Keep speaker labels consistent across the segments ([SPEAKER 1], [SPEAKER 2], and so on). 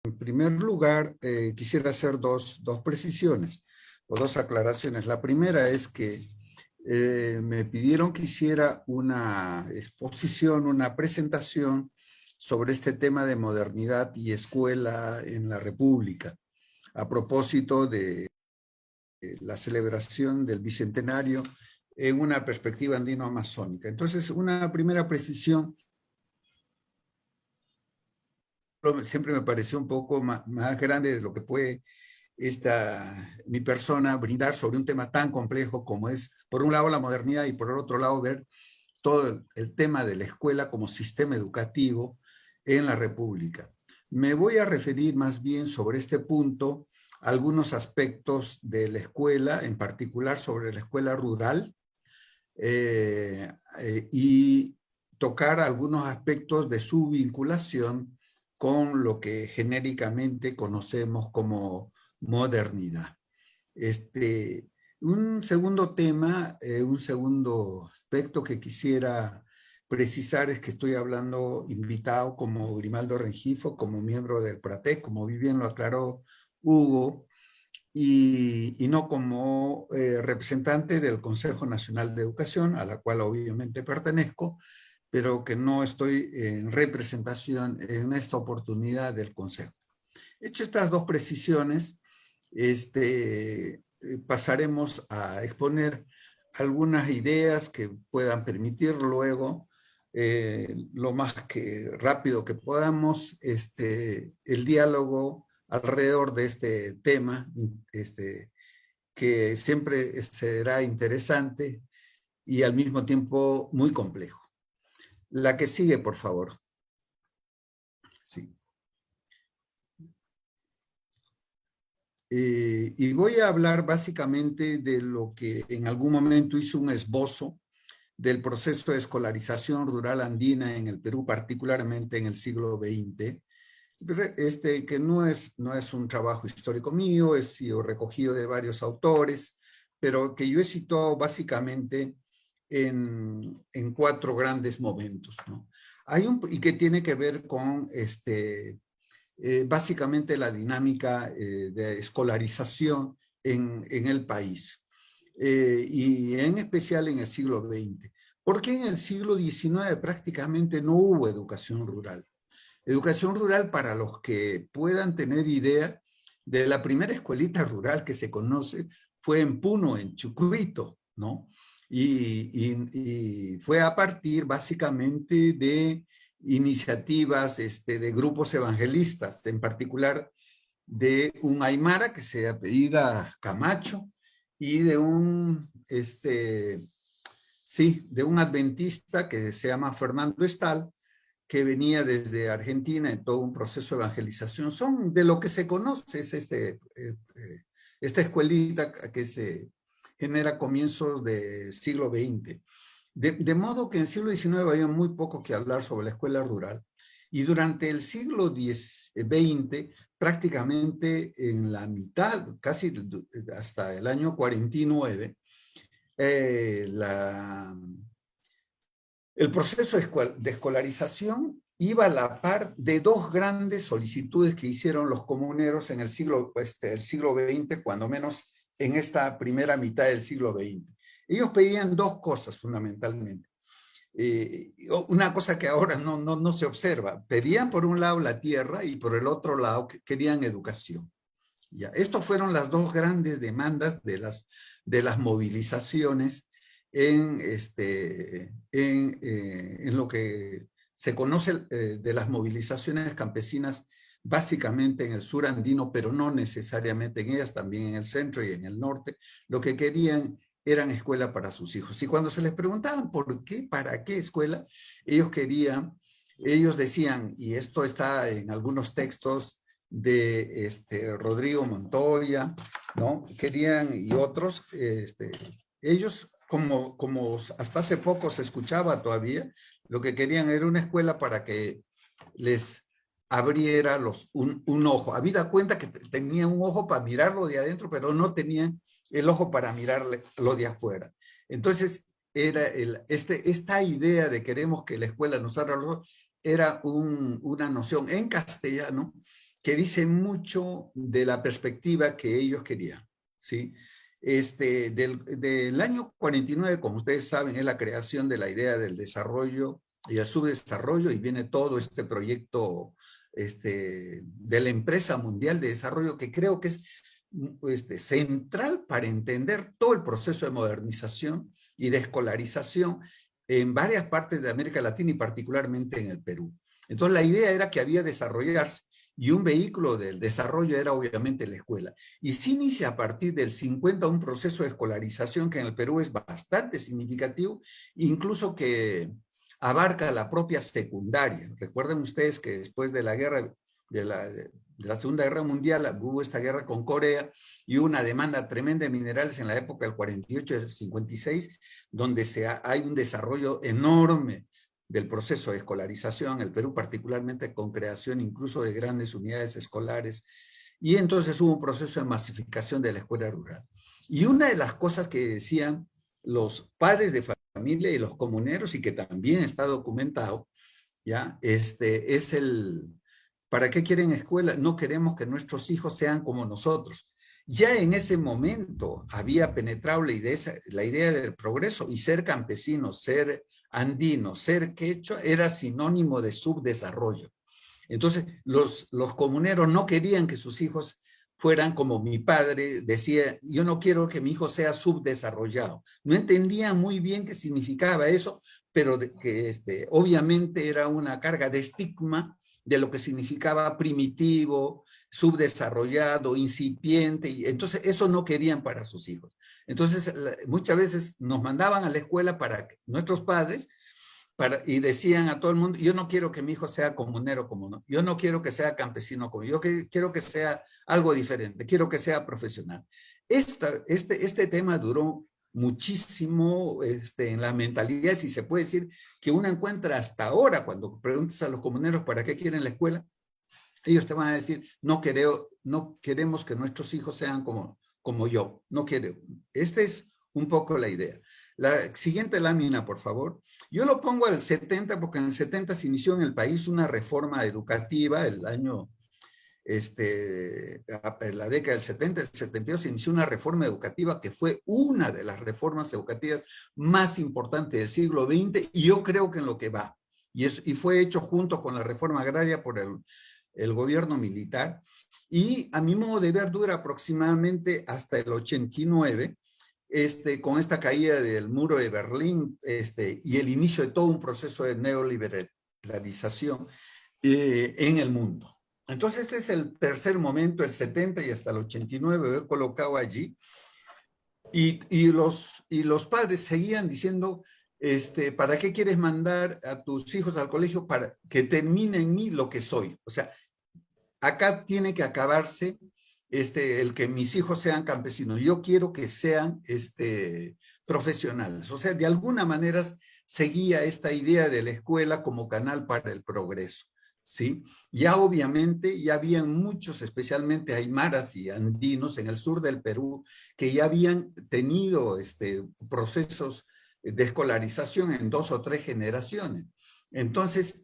[SPEAKER 1] En primer lugar, quisiera hacer dos precisiones o dos aclaraciones. La primera es que me pidieron que hiciera una exposición, una presentación sobre este tema de modernidad y escuela en la República, a propósito de la celebración del Bicentenario en una perspectiva andino-amazónica. Entonces, una primera precisión, siempre me pareció un poco más grande de lo que puede mi persona brindar sobre un tema tan complejo como es, por un lado, la modernidad y por el otro lado, ver todo el tema de la escuela como sistema educativo en la República. Me voy a referir más bien sobre este punto a algunos aspectos de la escuela, en particular sobre la escuela rural, y tocar algunos aspectos de su vinculación con lo que genéricamente conocemos como modernidad. Un segundo tema, un segundo aspecto que quisiera precisar es que estoy hablando invitado como Grimaldo Rengifo, como miembro del PRATEC, como bien lo aclaró Hugo, y no como representante del Consejo Nacional de Educación, a la cual obviamente pertenezco, pero que no estoy en representación en esta oportunidad del Consejo. Hecho estas dos precisiones, pasaremos a exponer algunas ideas que puedan permitir luego, lo más que rápido que podamos, el diálogo alrededor de este tema, que siempre será interesante y al mismo tiempo muy complejo. La que sigue, por favor. Sí. Y voy a hablar básicamente de lo que en algún momento hizo un esbozo del proceso de escolarización rural andina en el Perú, particularmente en el siglo XX, que no es un trabajo histórico mío, es sido recogido de varios autores, pero que yo he citado básicamente en cuatro grandes momentos, ¿no? Y que tiene que ver con básicamente la dinámica de escolarización en el país, y en especial en el siglo XX. Porque en el siglo XIX prácticamente no hubo educación rural. Educación rural, para los que puedan tener idea, de la primera escuelita rural que se conoce fue en Puno, en Chucuito, ¿no? Y fue a partir básicamente de iniciativas de grupos evangelistas, en particular de un aymara que se apellida Camacho y de de un adventista que se llama Fernando Estal, que venía desde Argentina en todo un proceso de evangelización. Son de lo que se conoce, es esta escuelita que se genera a comienzos del siglo XX. De modo que en el siglo XIX había muy poco que hablar sobre la escuela rural. Y durante el siglo XX, prácticamente en la mitad, casi hasta el año 49, el proceso de escolarización iba a la par de dos grandes solicitudes que hicieron los comuneros en el siglo XX, cuando menos en esta primera mitad del siglo XX. Ellos pedían dos cosas fundamentalmente. Una cosa que ahora no se observa. Pedían por un lado la tierra y por el otro lado querían educación. Ya, estas fueron las dos grandes demandas de las movilizaciones en lo que se conoce de las movilizaciones campesinas, básicamente en el sur andino, pero no necesariamente en ellas, también en el centro y en el norte. Lo que querían eran escuela para sus hijos. Y cuando se les preguntaban por qué, para qué escuela, ellos decían, y esto está en algunos textos de Rodrigo Montoya, ¿no? Querían, y otros, ellos, como hasta hace poco se escuchaba todavía, lo que querían era una escuela para que les abriera un ojo. Habida cuenta que tenían un ojo para mirarlo de adentro, pero no tenían el ojo para mirarle lo de afuera. Entonces, era esta idea de queremos que la escuela nos abra los ojos, era una noción en castellano que dice mucho de la perspectiva que ellos querían, ¿sí? Del año 49, como ustedes saben, es la creación de la idea del desarrollo y el subdesarrollo, y viene todo este proyecto de la Empresa Mundial de Desarrollo, que creo que es central para entender todo el proceso de modernización y de escolarización en varias partes de América Latina y particularmente en el Perú. Entonces la idea era que había desarrollarse, y un vehículo del desarrollo era obviamente la escuela. Y se inicia a partir del 50 un proceso de escolarización que en el Perú es bastante significativo, incluso que abarca la propia secundaria. Recuerden ustedes que después de la guerra, de la Segunda Guerra Mundial, hubo esta guerra con Corea y una demanda tremenda de minerales en la época del 48 y 56, donde hay un desarrollo enorme del proceso de escolarización, el Perú particularmente con creación incluso de grandes unidades escolares, y entonces hubo un proceso de masificación de la escuela rural. Y una de las cosas que decían los padres de familia y los comuneros, y que también está documentado, ¿ya? Es ¿para qué quieren escuela? No queremos que nuestros hijos sean como nosotros. Ya en ese momento había penetrado la idea del progreso, y ser campesino, ser andino, ser quechua, era sinónimo de subdesarrollo. Entonces, los comuneros no querían que sus hijos fueran como mi padre decía, yo no quiero que mi hijo sea subdesarrollado. No entendían muy bien qué significaba eso, pero que obviamente era una carga de estigma de lo que significaba primitivo, subdesarrollado, incipiente, y entonces eso no querían para sus hijos. Entonces, muchas veces nos mandaban a la escuela para nuestros padres, y decían a todo el mundo, yo no quiero que mi hijo sea comunero como no, yo no quiero que sea campesino como yo, quiero que sea algo diferente, quiero que sea profesional. Este tema duró muchísimo en la mentalidad, si se puede decir, que uno encuentra hasta ahora, cuando preguntas a los comuneros para qué quieren la escuela, ellos te van a decir, no queremos que nuestros hijos sean como yo, no quiero. Esta es un poco la idea. La siguiente lámina, por favor. Yo lo pongo al 70 porque en el 70 se inició en el país una reforma educativa, el año, en la década del 70, el 72 se inició una reforma educativa que fue una de las reformas educativas más importantes del siglo XX, y yo creo que en lo que va. Y fue hecho junto con la reforma agraria por el gobierno militar, y a mi modo de ver dura aproximadamente hasta el 89, con esta caída del muro de Berlín y el inicio de todo un proceso de neoliberalización en el mundo. Entonces este es el tercer momento, el 70 y hasta el 89, lo he colocado allí, y los padres seguían diciendo, ¿para qué quieres mandar a tus hijos al colegio? Para que termine en mí lo que soy. O sea, acá tiene que acabarse el que mis hijos sean campesinos. Yo quiero que sean profesionales. O sea, de alguna manera seguía esta idea de la escuela como canal para el progreso, ¿sí? Ya obviamente ya habían muchos, especialmente aymaras y andinos en el sur del Perú, que ya habían tenido procesos de escolarización en 2 o 3 generaciones. Entonces,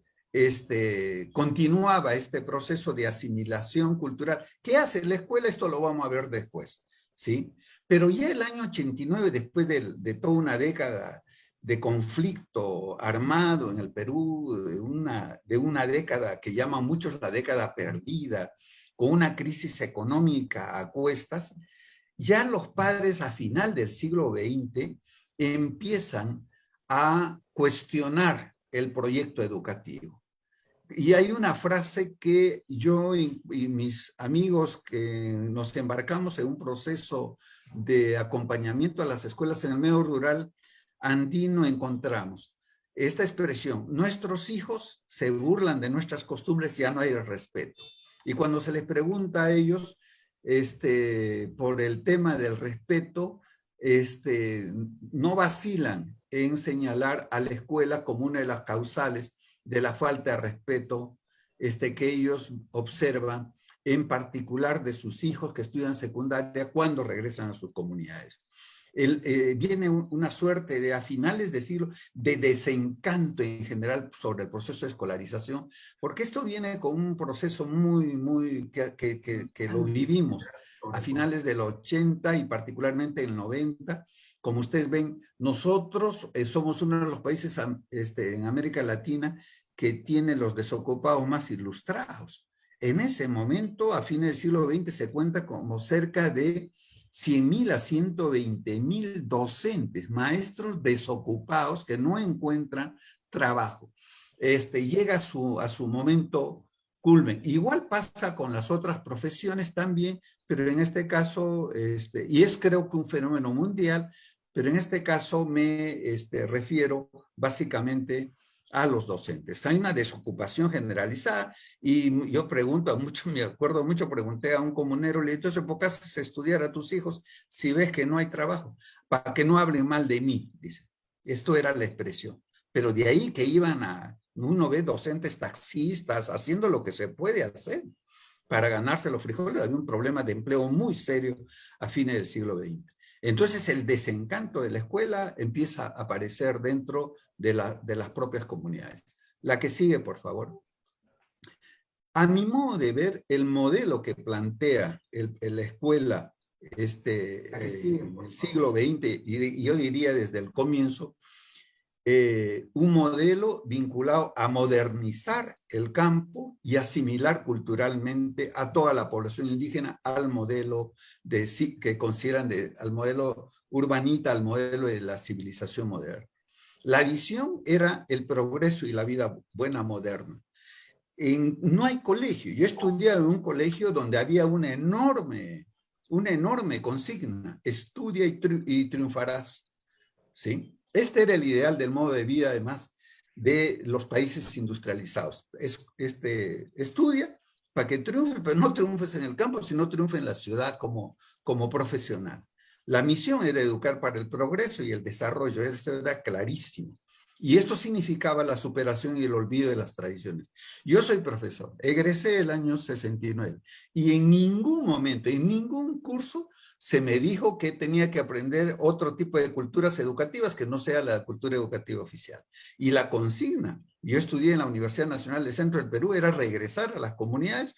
[SPEAKER 1] continuaba este proceso de asimilación cultural. ¿Qué hace la escuela? Esto lo vamos a ver después, ¿sí? Pero ya el año 89, después de toda una década de conflicto armado en el Perú, de una década que llaman muchos la década perdida, con una crisis económica a cuestas, ya los padres a final del siglo XX empiezan a cuestionar el proyecto educativo. Y hay una frase que yo y mis amigos que nos embarcamos en un proceso de acompañamiento a las escuelas en el medio rural andino encontramos. Esta expresión, nuestros hijos se burlan de nuestras costumbres, ya no hay respeto. Y cuando se les pregunta a ellos por el tema del respeto, no vacilan en señalar a la escuela como una de las causales de la falta de respeto que ellos observan, en particular de sus hijos que estudian secundaria cuando regresan a sus comunidades. Viene una suerte de, a finales de siglo, de desencanto en general sobre el proceso de escolarización, porque esto viene con un proceso que lo vivimos a finales del 80 y particularmente el 90. Como ustedes ven, nosotros somos uno de los países en América Latina que tiene los desocupados más ilustrados. En ese momento, a fines del siglo XX, se cuenta como cerca de 100.000 a 120.000 docentes, maestros desocupados que no encuentran trabajo. Llega a su momento culmen. Igual pasa con las otras profesiones también, pero en este caso, y es creo que un fenómeno mundial, pero en este caso me refiero básicamente a los docentes. Hay una desocupación generalizada y yo pregunto mucho, me acuerdo mucho, pregunté a un comunero, le dije, entonces, ¿por qué haces estudiar a tus hijos si ves que no hay trabajo? Para que no hablen mal de mí, dice. Esto era la expresión. Pero de ahí que uno ve docentes taxistas haciendo lo que se puede hacer para ganarse los frijoles. Había un problema de empleo muy serio a fines del siglo XX. Entonces el desencanto de la escuela empieza a aparecer dentro de las propias comunidades. La que sigue, por favor. A mi modo de ver, el modelo que plantea la escuela en el siglo XX, y yo diría desde el comienzo, un modelo vinculado a modernizar el campo y asimilar culturalmente a toda la población indígena al modelo que consideran al modelo urbanita, al modelo de la civilización moderna. La visión era el progreso y la vida buena moderna. No hay colegio. Yo estudié en un colegio donde había una enorme consigna: estudia y triunfarás. ¿Sí? Este era el ideal del modo de vida, además, de los países industrializados. Estudia para que triunfe, pero no triunfes en el campo, sino triunfe en la ciudad como profesional. La misión era educar para el progreso y el desarrollo, eso era clarísimo. Y esto significaba la superación y el olvido de las tradiciones. Yo soy profesor, egresé el año 69 y en ningún momento, en ningún curso, se me dijo que tenía que aprender otro tipo de culturas educativas que no sea la cultura educativa oficial. Y la consigna, yo estudié en la Universidad Nacional del Centro del Perú, era regresar a las comunidades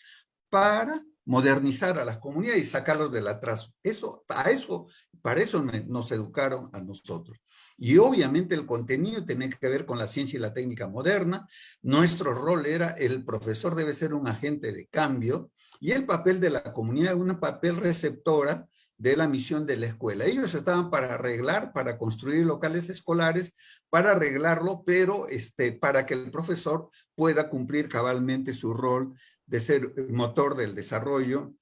[SPEAKER 1] para modernizar a las comunidades y sacarlos del atraso. Para eso nos educaron a nosotros. Y obviamente el contenido tenía que ver con la ciencia y la técnica moderna. Nuestro rol era, el profesor debe ser un agente de cambio y el papel de la comunidad, un papel receptora de la misión de la escuela. Ellos estaban para arreglar, para construir locales escolares, para arreglarlo, pero para que el profesor pueda cumplir cabalmente su rol de ser motor del desarrollo.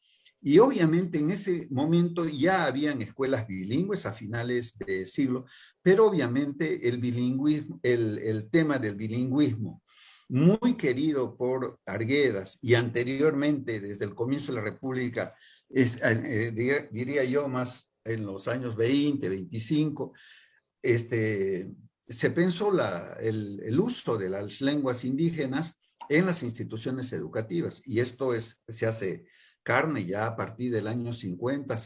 [SPEAKER 1] Y obviamente en ese momento ya habían escuelas bilingües a finales de siglo, pero obviamente el bilingüismo, el tema del bilingüismo, muy querido por Arguedas y anteriormente desde el comienzo de la República, diría yo más en los años 20, 25, se pensó el uso de las lenguas indígenas en las instituciones educativas y esto se hace carne ya a partir del año 50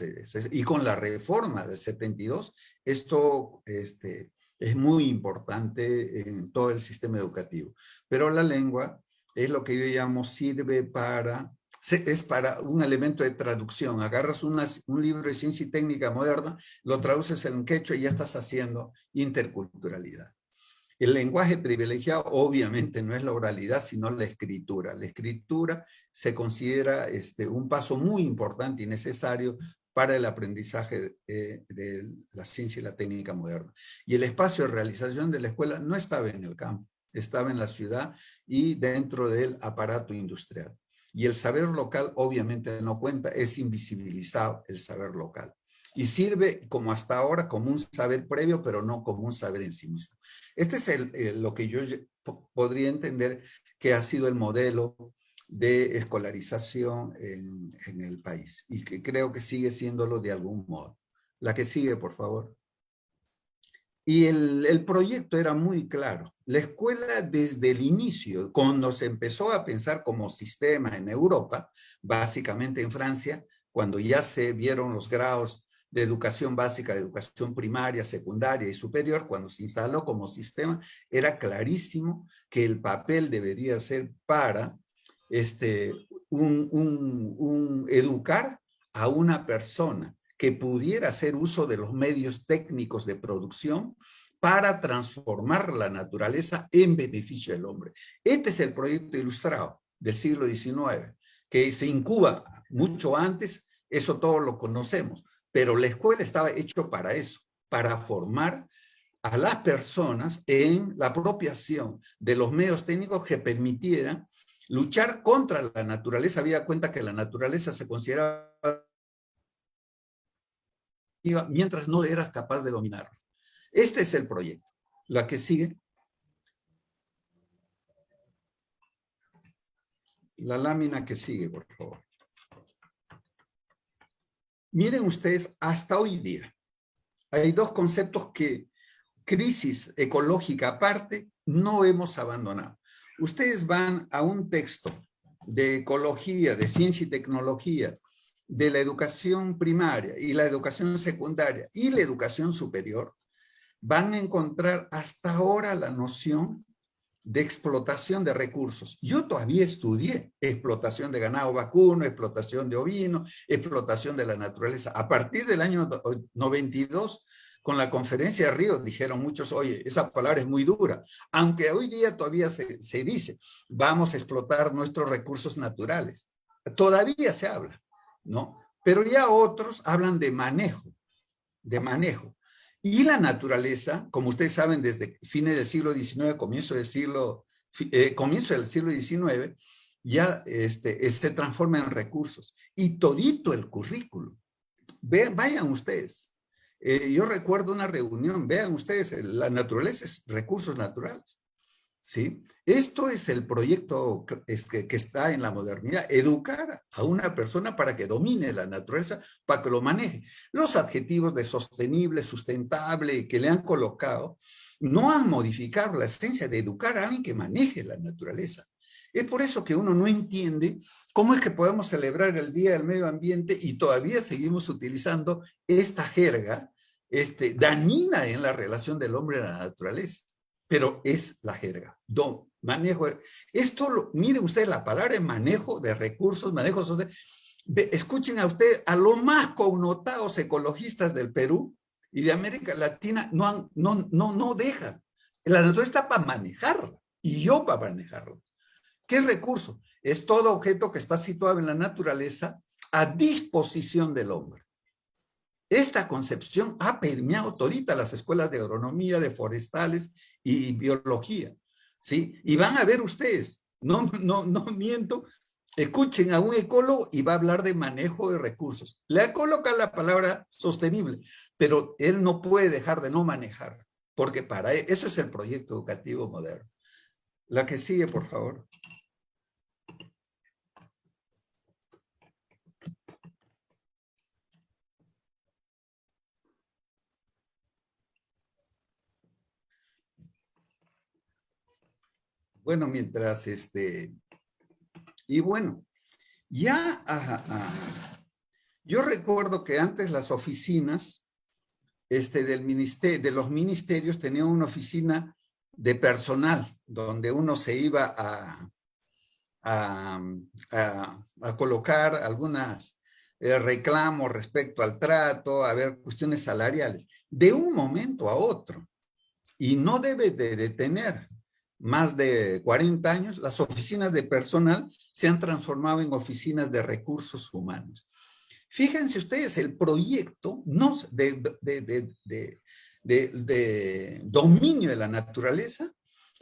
[SPEAKER 1] y con la reforma del 72 esto es muy importante en todo el sistema educativo. Pero la lengua es lo que yo llamo es para un elemento de traducción. Agarras un libro de ciencia y técnica moderna, lo traduces en quechua y ya estás haciendo interculturalidad. El lenguaje privilegiado obviamente no es la oralidad, sino la escritura. La escritura se considera un paso muy importante y necesario para el aprendizaje de la ciencia y la técnica moderna. Y el espacio de realización de la escuela no estaba en el campo, estaba en la ciudad y dentro del aparato industrial. Y el saber local obviamente no cuenta, es invisibilizado el saber local. Y sirve como hasta ahora como un saber previo, pero no como un saber en sí mismo. Este es lo que yo podría entender que ha sido el modelo de escolarización en el país y que creo que sigue siéndolo de algún modo. La que sigue, por favor. Y el proyecto era muy claro. La escuela desde el inicio, cuando se empezó a pensar como sistema en Europa, básicamente en Francia, cuando ya se vieron los grados de educación básica, de educación primaria, secundaria y superior, cuando se instaló como sistema, era clarísimo que el papel debería ser para educar a una persona que pudiera hacer uso de los medios técnicos de producción para transformar la naturaleza en beneficio del hombre. Este es el proyecto ilustrado del siglo XIX, que se incuba mucho antes, eso todos lo conocemos, pero la escuela estaba hecho para eso, para formar a las personas en la apropiación de los medios técnicos que permitieran luchar contra la naturaleza. Había cuenta que la naturaleza se consideraba mientras no eras capaz de dominarla. Este es el proyecto. La que sigue. La lámina que sigue, por favor. Miren ustedes, hasta hoy día, hay dos conceptos que, crisis ecológica aparte, no hemos abandonado. Ustedes van a un texto de ecología, de ciencia y tecnología, de la educación primaria y la educación secundaria y la educación superior, van a encontrar hasta ahora la noción de explotación de recursos. Yo todavía estudié explotación de ganado vacuno, explotación de ovino, explotación de la naturaleza. A partir del año 92, con la conferencia de Río, dijeron muchos, oye, esa palabra es muy dura, aunque hoy día todavía se dice, vamos a explotar nuestros recursos naturales. Todavía se habla, ¿no? Pero ya otros hablan de manejo, de manejo. Y la naturaleza, como ustedes saben, desde fines del siglo XIX, comienzo del siglo XIX, ya se transforma en recursos. Y todito el currículo. Vayan ustedes. Yo recuerdo una reunión, vean ustedes, la naturaleza es recursos naturales. ¿Sí? Esto es el proyecto que está en la modernidad, educar a una persona para que domine la naturaleza, para que lo maneje. Los adjetivos de sostenible, sustentable que le han colocado no han modificado la esencia de educar a alguien que maneje la naturaleza. Es por eso que uno no entiende cómo es que podemos celebrar el Día del Medio Ambiente y todavía seguimos utilizando esta jerga dañina en la relación del hombre y la naturaleza. Pero es la jerga. Manejo. Esto, mire usted la palabra manejo de recursos, manejo social. Escuchen a usted, a los más connotados ecologistas del Perú y de América Latina no dejan. La naturaleza está para manejarla y yo para manejarla. ¿Qué es recurso? Es todo objeto que está situado en la naturaleza a disposición del hombre. Esta concepción ha permeado todita las escuelas de agronomía, de forestales y biología, ¿sí? Y van a ver ustedes, no miento, escuchen a un ecólogo y va a hablar de manejo de recursos. Le coloca la palabra sostenible, pero él no puede dejar de no manejar, porque para él, eso es el proyecto educativo moderno. La que sigue, por favor. Bueno, mientras y bueno, ya, yo recuerdo que antes las oficinas de los ministerios tenían una oficina de personal, donde uno se iba a colocar algunas reclamos respecto al trato, a ver cuestiones salariales, de un momento a otro. Y no debe de tener más de 40 años, las oficinas de personal se han transformado en oficinas de recursos humanos. Fíjense ustedes, el proyecto de dominio de la naturaleza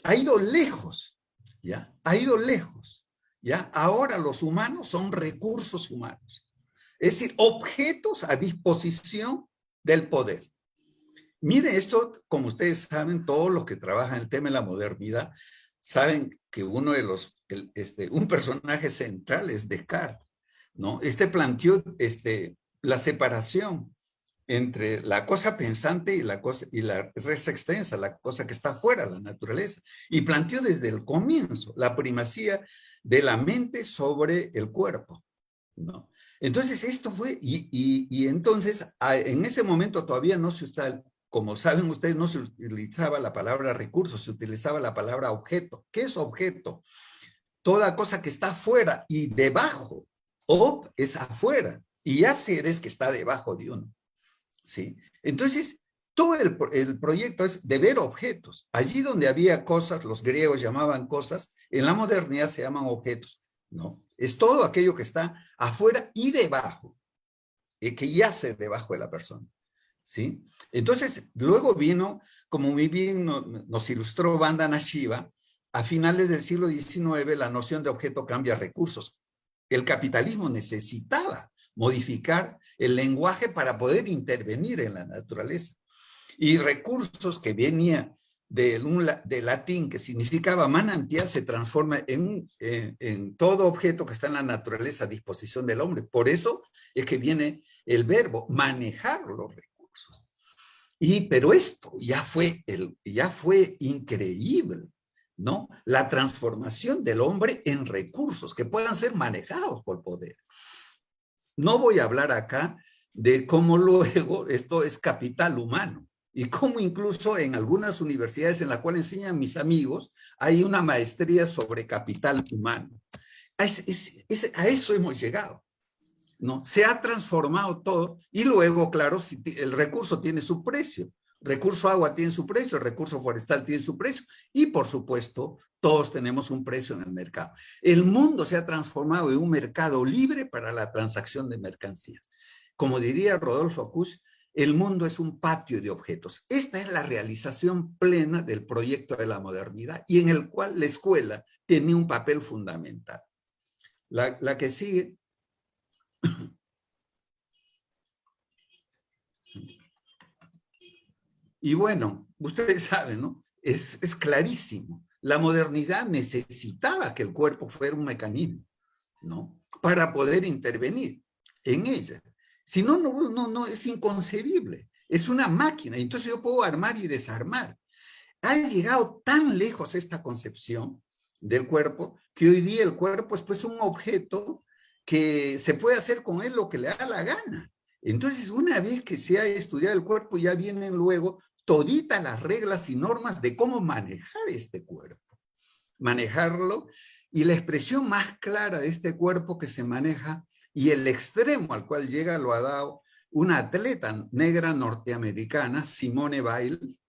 [SPEAKER 1] ha ido lejos, ¿ya? Ha ido lejos, ¿ya? Ahora los humanos son recursos humanos, es decir, objetos a disposición del poder. Mire esto, como ustedes saben, todos los que trabajan el tema de la modernidad, saben que uno de los, un personaje central es Descartes, ¿no? Planteó la separación entre la cosa pensante y la res extensa, la cosa que está fuera de la naturaleza. Y planteó desde el comienzo la primacía de la mente sobre el cuerpo, ¿no? Entonces esto fue, y entonces en ese momento todavía no se usaba, como saben ustedes, no se utilizaba la palabra recurso, se utilizaba la palabra objeto. ¿Qué es objeto? Toda cosa que está afuera y debajo. Ob es afuera y hacer es que está debajo de uno. ¿Sí? Entonces, todo el proyecto es de ver objetos. Allí donde había cosas, los griegos llamaban cosas, en la modernidad se llaman objetos. No, es todo aquello que está afuera y debajo, que yace debajo de la persona. ¿Sí? Entonces, luego vino, como muy bien nos ilustró Vandana Shiva, a finales del siglo XIX la noción de objeto cambia recursos. El capitalismo necesitaba modificar el lenguaje para poder intervenir en la naturaleza. Y recursos que venía de latín que significaba manantial se transforma en todo objeto que está en la naturaleza a disposición del hombre. Por eso es que viene el verbo manejar los recursos. Pero esto ya fue increíble, ¿no? La transformación del hombre en recursos que puedan ser manejados por poder. No voy a hablar acá de cómo luego esto es capital humano y cómo incluso en algunas universidades en las cuales enseñan mis amigos hay una maestría sobre capital humano. A eso hemos llegado, ¿no? Se ha transformado todo y luego, claro, el recurso tiene su precio. Recurso agua tiene su precio, el recurso forestal tiene su precio y, por supuesto, todos tenemos un precio en el mercado. El mundo se ha transformado en un mercado libre para la transacción de mercancías. Como diría Rodolfo Kusch, el mundo es un patio de objetos. Esta es la realización plena del proyecto de la modernidad y en el cual la escuela tiene un papel fundamental. La que sigue. Y bueno, ustedes saben, ¿no? Es clarísimo. La modernidad necesitaba que el cuerpo fuera un mecanismo, ¿no? Para poder intervenir en ella. Si no, no, es inconcebible. Es una máquina. Entonces yo puedo armar y desarmar. Ha llegado tan lejos esta concepción del cuerpo que hoy día el cuerpo es pues un objeto que se puede hacer con él lo que le da la gana. Entonces, una vez que se ha estudiado el cuerpo, ya vienen luego toditas las reglas y normas de cómo manejar este cuerpo. Manejarlo y la expresión más clara de este cuerpo que se maneja y el extremo al cual llega lo ha dado una atleta negra norteamericana, Simone Biles,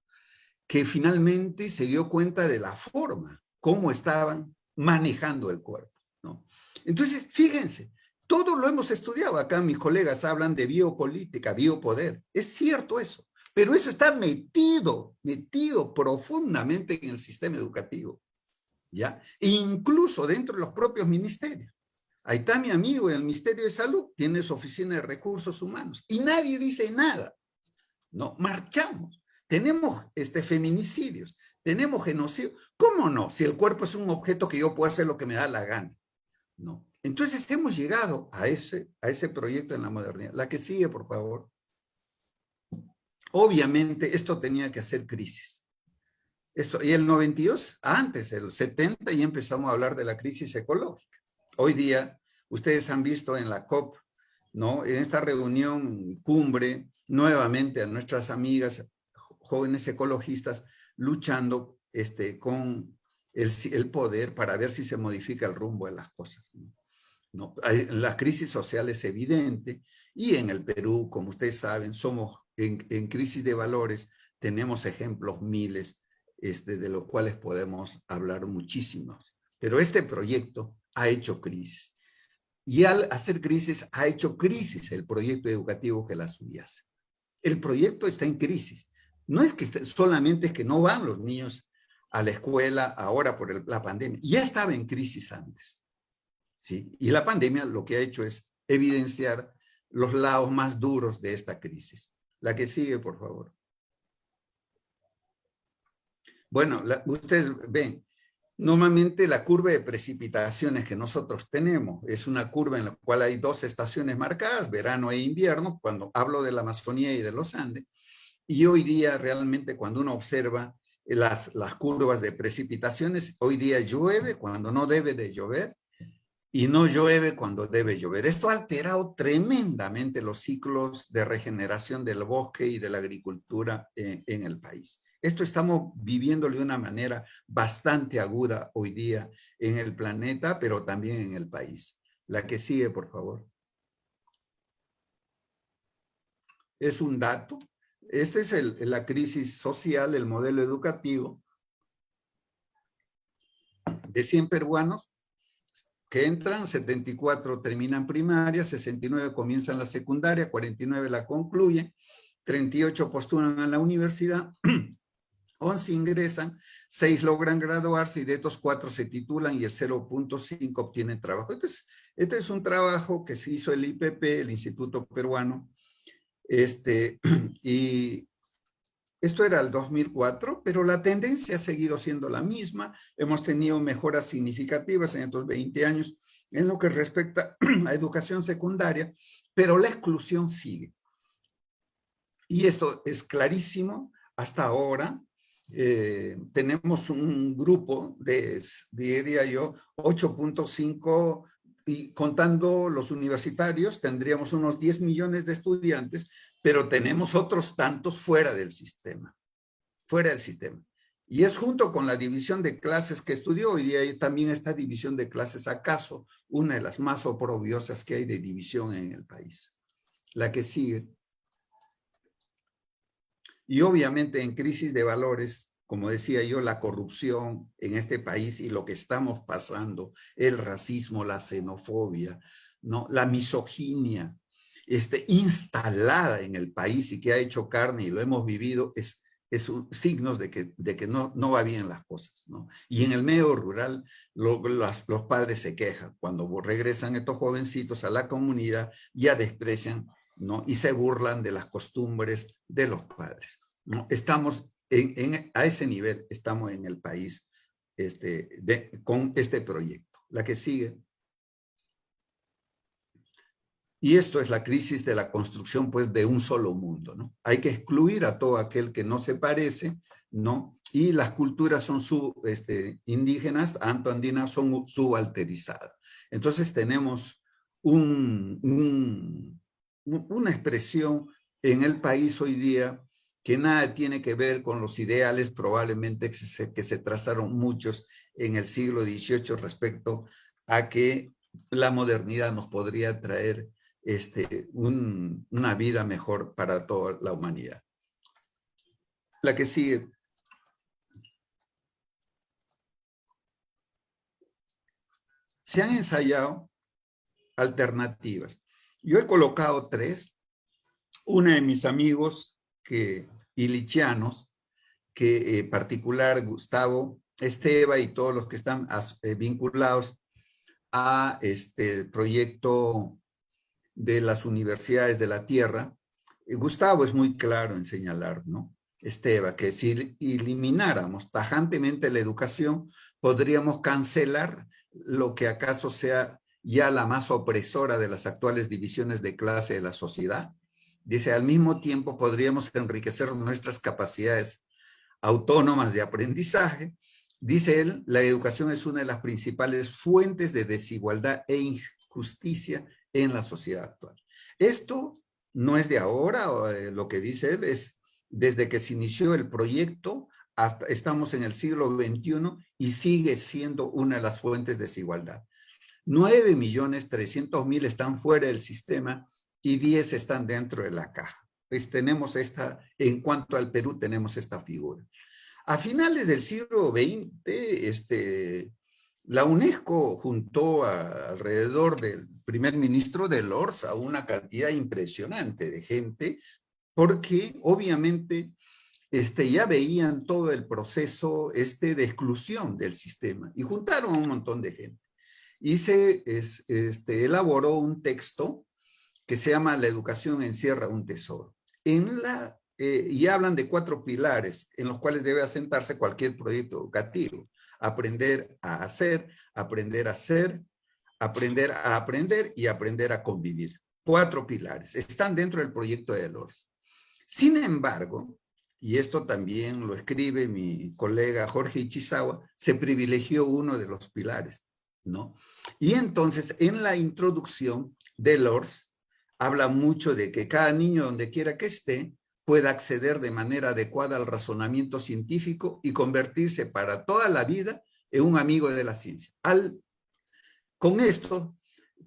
[SPEAKER 1] que finalmente se dio cuenta de la forma, cómo estaban manejando el cuerpo, ¿no? Entonces, fíjense, todo lo hemos estudiado. Acá mis colegas hablan de biopolítica, biopoder. Es cierto eso, pero eso está metido profundamente en el sistema educativo, ¿ya? E incluso dentro de los propios ministerios. Ahí está mi amigo en el Ministerio de Salud, tiene su oficina de recursos humanos y nadie dice nada, ¿no? Marchamos. Tenemos feminicidios, tenemos genocidio. ¿Cómo no? Si el cuerpo es un objeto que yo puedo hacer lo que me da la gana, ¿no? Entonces hemos llegado a ese proyecto en la modernidad. La que sigue, por favor. Obviamente esto tenía que hacer crisis. Y el 92, antes, el 70, ya empezamos a hablar de la crisis ecológica. Hoy día, ustedes han visto en la COP, ¿no? En esta reunión cumbre, nuevamente a nuestras amigas jóvenes ecologistas luchando con el poder para ver si se modifica el rumbo de las cosas, ¿no? La crisis social es evidente y en el Perú, como ustedes saben, somos en crisis de valores, tenemos ejemplos miles de los cuales podemos hablar muchísimos. Pero este proyecto ha hecho crisis. Y al hacer crisis, ha hecho crisis el proyecto educativo que la subyace. El proyecto está en crisis. No es que solamente es que no van los niños a la escuela ahora por la pandemia. Ya estaba en crisis antes, ¿sí? Y la pandemia lo que ha hecho es evidenciar los lados más duros de esta crisis. La que sigue, por favor. Bueno, ustedes ven, normalmente la curva de precipitaciones que nosotros tenemos es una curva en la cual hay dos estaciones marcadas, verano e invierno, cuando hablo de la Amazonía y de los Andes. Y hoy día realmente cuando uno observa las curvas de precipitaciones, hoy día llueve cuando no debe de llover y no llueve cuando debe llover. Esto ha alterado tremendamente los ciclos de regeneración del bosque y de la agricultura en el país. Esto estamos viviéndolo de una manera bastante aguda hoy día en el planeta, pero también en el país. La que sigue, por favor. Es un dato. Esta es la crisis social, el modelo educativo de 100 peruanos que entran, 74 terminan primaria, 69 comienzan la secundaria, 49 la concluyen, 38 postulan a la universidad, 11 ingresan, 6 logran graduarse y de estos 4 se titulan y el 0.5 obtienen trabajo. Entonces, este es un trabajo que se hizo el IPP, el Instituto Peruano, y esto era el 2004, pero la tendencia ha seguido siendo la misma. Hemos tenido mejoras significativas en estos 20 años en lo que respecta a educación secundaria, pero la exclusión sigue. Y esto es clarísimo hasta ahora. Tenemos un grupo de, diría yo, 8.5, y contando los universitarios, tendríamos unos 10 millones de estudiantes, pero tenemos otros tantos fuera del sistema. Fuera del sistema. Y es junto con la división de clases que estudió, hoy día también esta división de clases, acaso, una de las más oprobiosas que hay de división en el país. La que sigue. Y obviamente en crisis de valores, como decía yo, la corrupción en este país y lo que estamos pasando, el racismo, la xenofobia, ¿no? La misoginia, instalada en el país y que ha hecho carne y lo hemos vivido, es signos de que no va bien las cosas, ¿no? Y en el medio rural los padres se quejan cuando regresan estos jovencitos a la comunidad, ya desprecian, ¿no? Y se burlan de las costumbres de los padres, ¿no? Estamos a ese nivel, estamos en el país con este proyecto. La que sigue. Y esto es la crisis de la construcción, pues, de un solo mundo, ¿no? Hay que excluir a todo aquel que no se parece, ¿no? Y las culturas son indígenas, antoandinas, son subalterizadas. Entonces tenemos una expresión en el país hoy día que nada tiene que ver con los ideales probablemente que se trazaron muchos en el siglo XVIII respecto a que la modernidad nos podría traer una vida mejor para toda la humanidad. La que sigue. Se han ensayado alternativas. Yo he colocado 3. Una de mis amigos ilichianos, que en particular Gustavo, Esteba y todos los que están vinculados a este proyecto de las universidades de la tierra. Gustavo es muy claro en señalar, ¿no? Esteba, que si elimináramos tajantemente la educación, podríamos cancelar lo que acaso sea ya la más opresora de las actuales divisiones de clase de la sociedad. Dice, al mismo tiempo podríamos enriquecer nuestras capacidades autónomas de aprendizaje. Dice él, la educación es una de las principales fuentes de desigualdad e injusticia en la sociedad actual. Esto no es de ahora, lo que dice él es desde que se inició el proyecto, hasta estamos en el siglo XXI y sigue siendo una de las fuentes de desigualdad. 9.300.000 están fuera del sistema y 10 están dentro de la caja. Pues tenemos en cuanto al Perú, tenemos esta figura. A finales del siglo XX, la UNESCO juntó alrededor del primer ministro de Lors a una cantidad impresionante de gente, porque obviamente ya veían todo el proceso de exclusión del sistema y juntaron a un montón de gente. Y se elaboró un texto que se llama La educación encierra un tesoro. Y hablan de 4 pilares en los cuales debe asentarse cualquier proyecto educativo. Aprender a hacer, aprender a ser, aprender a aprender y aprender a convivir. 4 pilares. Están dentro del proyecto de Delors. Sin embargo, y esto también lo escribe mi colega Jorge Ichizawa, se privilegió uno de los pilares, ¿no? Y entonces, en la introducción, Delors habla mucho de que cada niño, donde quiera que esté, pueda acceder de manera adecuada al razonamiento científico y convertirse para toda la vida en un amigo de la ciencia. Con esto,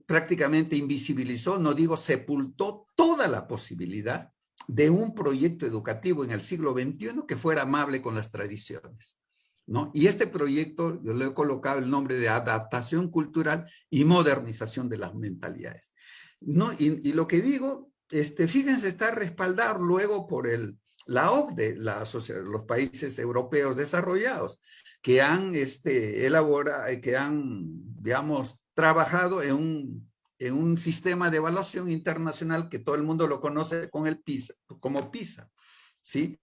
[SPEAKER 1] prácticamente invisibilizó, no digo sepultó, toda la posibilidad de un proyecto educativo en el siglo XXI que fuera amable con las tradiciones, ¿no? Y este proyecto, yo le he colocado el nombre de adaptación cultural y modernización de las mentalidades, ¿no? Y lo que digo, fíjense, está respaldado luego por la OCDE, los países europeos desarrollados, que han elaborado, que han, digamos, trabajado en un sistema de evaluación internacional que todo el mundo lo conoce con el PISA, como PISA, ¿sí?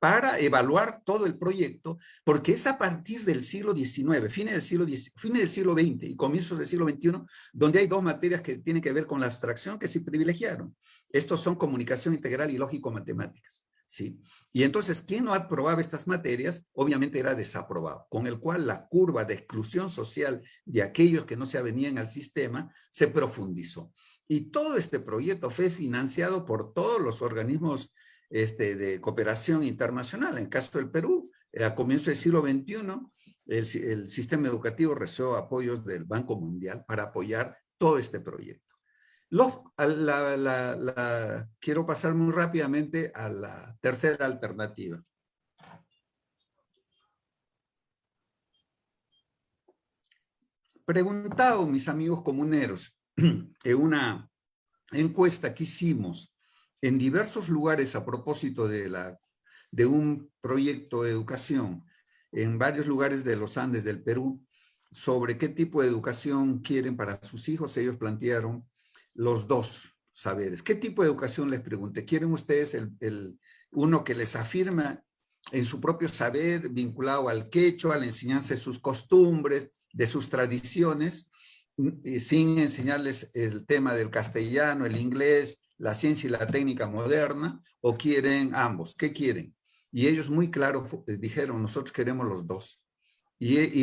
[SPEAKER 1] Para evaluar todo el proyecto, porque es a partir del siglo XIX, fines del siglo XX y comienzos del siglo XXI, donde hay dos materias que tienen que ver con la abstracción que se privilegiaron. Estos son comunicación integral y lógico-matemáticas, ¿sí? Y entonces, quien no aprobaba estas materias, obviamente era desaprobado, con el cual la curva de exclusión social de aquellos que no se avenían al sistema se profundizó. Y todo este proyecto fue financiado por todos los organismos de cooperación internacional. En el caso del Perú, a comienzos del siglo XXI, el sistema educativo recibió apoyos del Banco Mundial para apoyar todo este proyecto. Quiero pasar muy rápidamente a la tercera alternativa. Preguntado, mis amigos comuneros, en una encuesta que hicimos en diversos lugares a propósito de un proyecto de educación en varios lugares de los Andes del Perú, sobre qué tipo de educación quieren para sus hijos, ellos plantearon los dos saberes. ¿Qué tipo de educación, les pregunté? ¿Quieren ustedes uno que les afirma en su propio saber, vinculado al quechua, a la enseñanza de sus costumbres, de sus tradiciones, sin enseñarles el tema del castellano, el inglés, la ciencia y la técnica moderna, o quieren ambos? ¿Qué quieren? Y ellos muy claro dijeron, nosotros queremos los dos. Y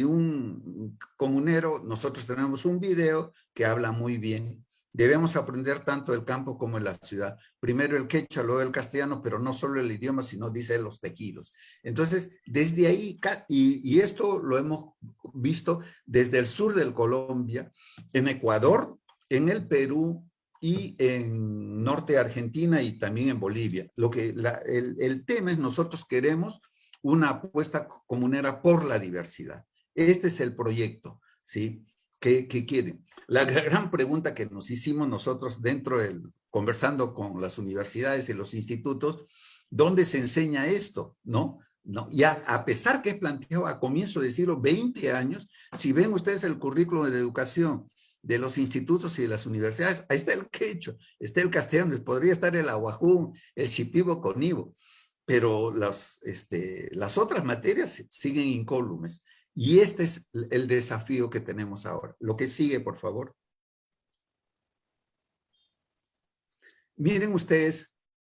[SPEAKER 1] un comunero, nosotros tenemos un video que habla muy bien. Debemos aprender tanto el campo como en la ciudad. Primero el quechua, luego el castellano, pero no solo el idioma, sino dice los tequilos. Entonces, desde ahí, y esto lo hemos visto desde el sur del Colombia, en Ecuador, en el Perú y en norte de Argentina y también en Bolivia. El tema es nosotros queremos una apuesta comunera por la diversidad. Este es el proyecto, ¿sí? ¿Qué quieren? La gran pregunta que nos hicimos nosotros conversando con las universidades y los institutos, ¿dónde se enseña esto? ¿No? ¿No? Y a pesar que es planteado a comienzo del siglo, 20 años, si ven ustedes el currículo de educación de los institutos y de las universidades, ahí está el quechua, está el castellano, podría estar el aguajún, el shipibo conibo, pero las otras materias siguen incólumes. Y este es el desafío que tenemos ahora. Lo que sigue, por favor. Miren ustedes,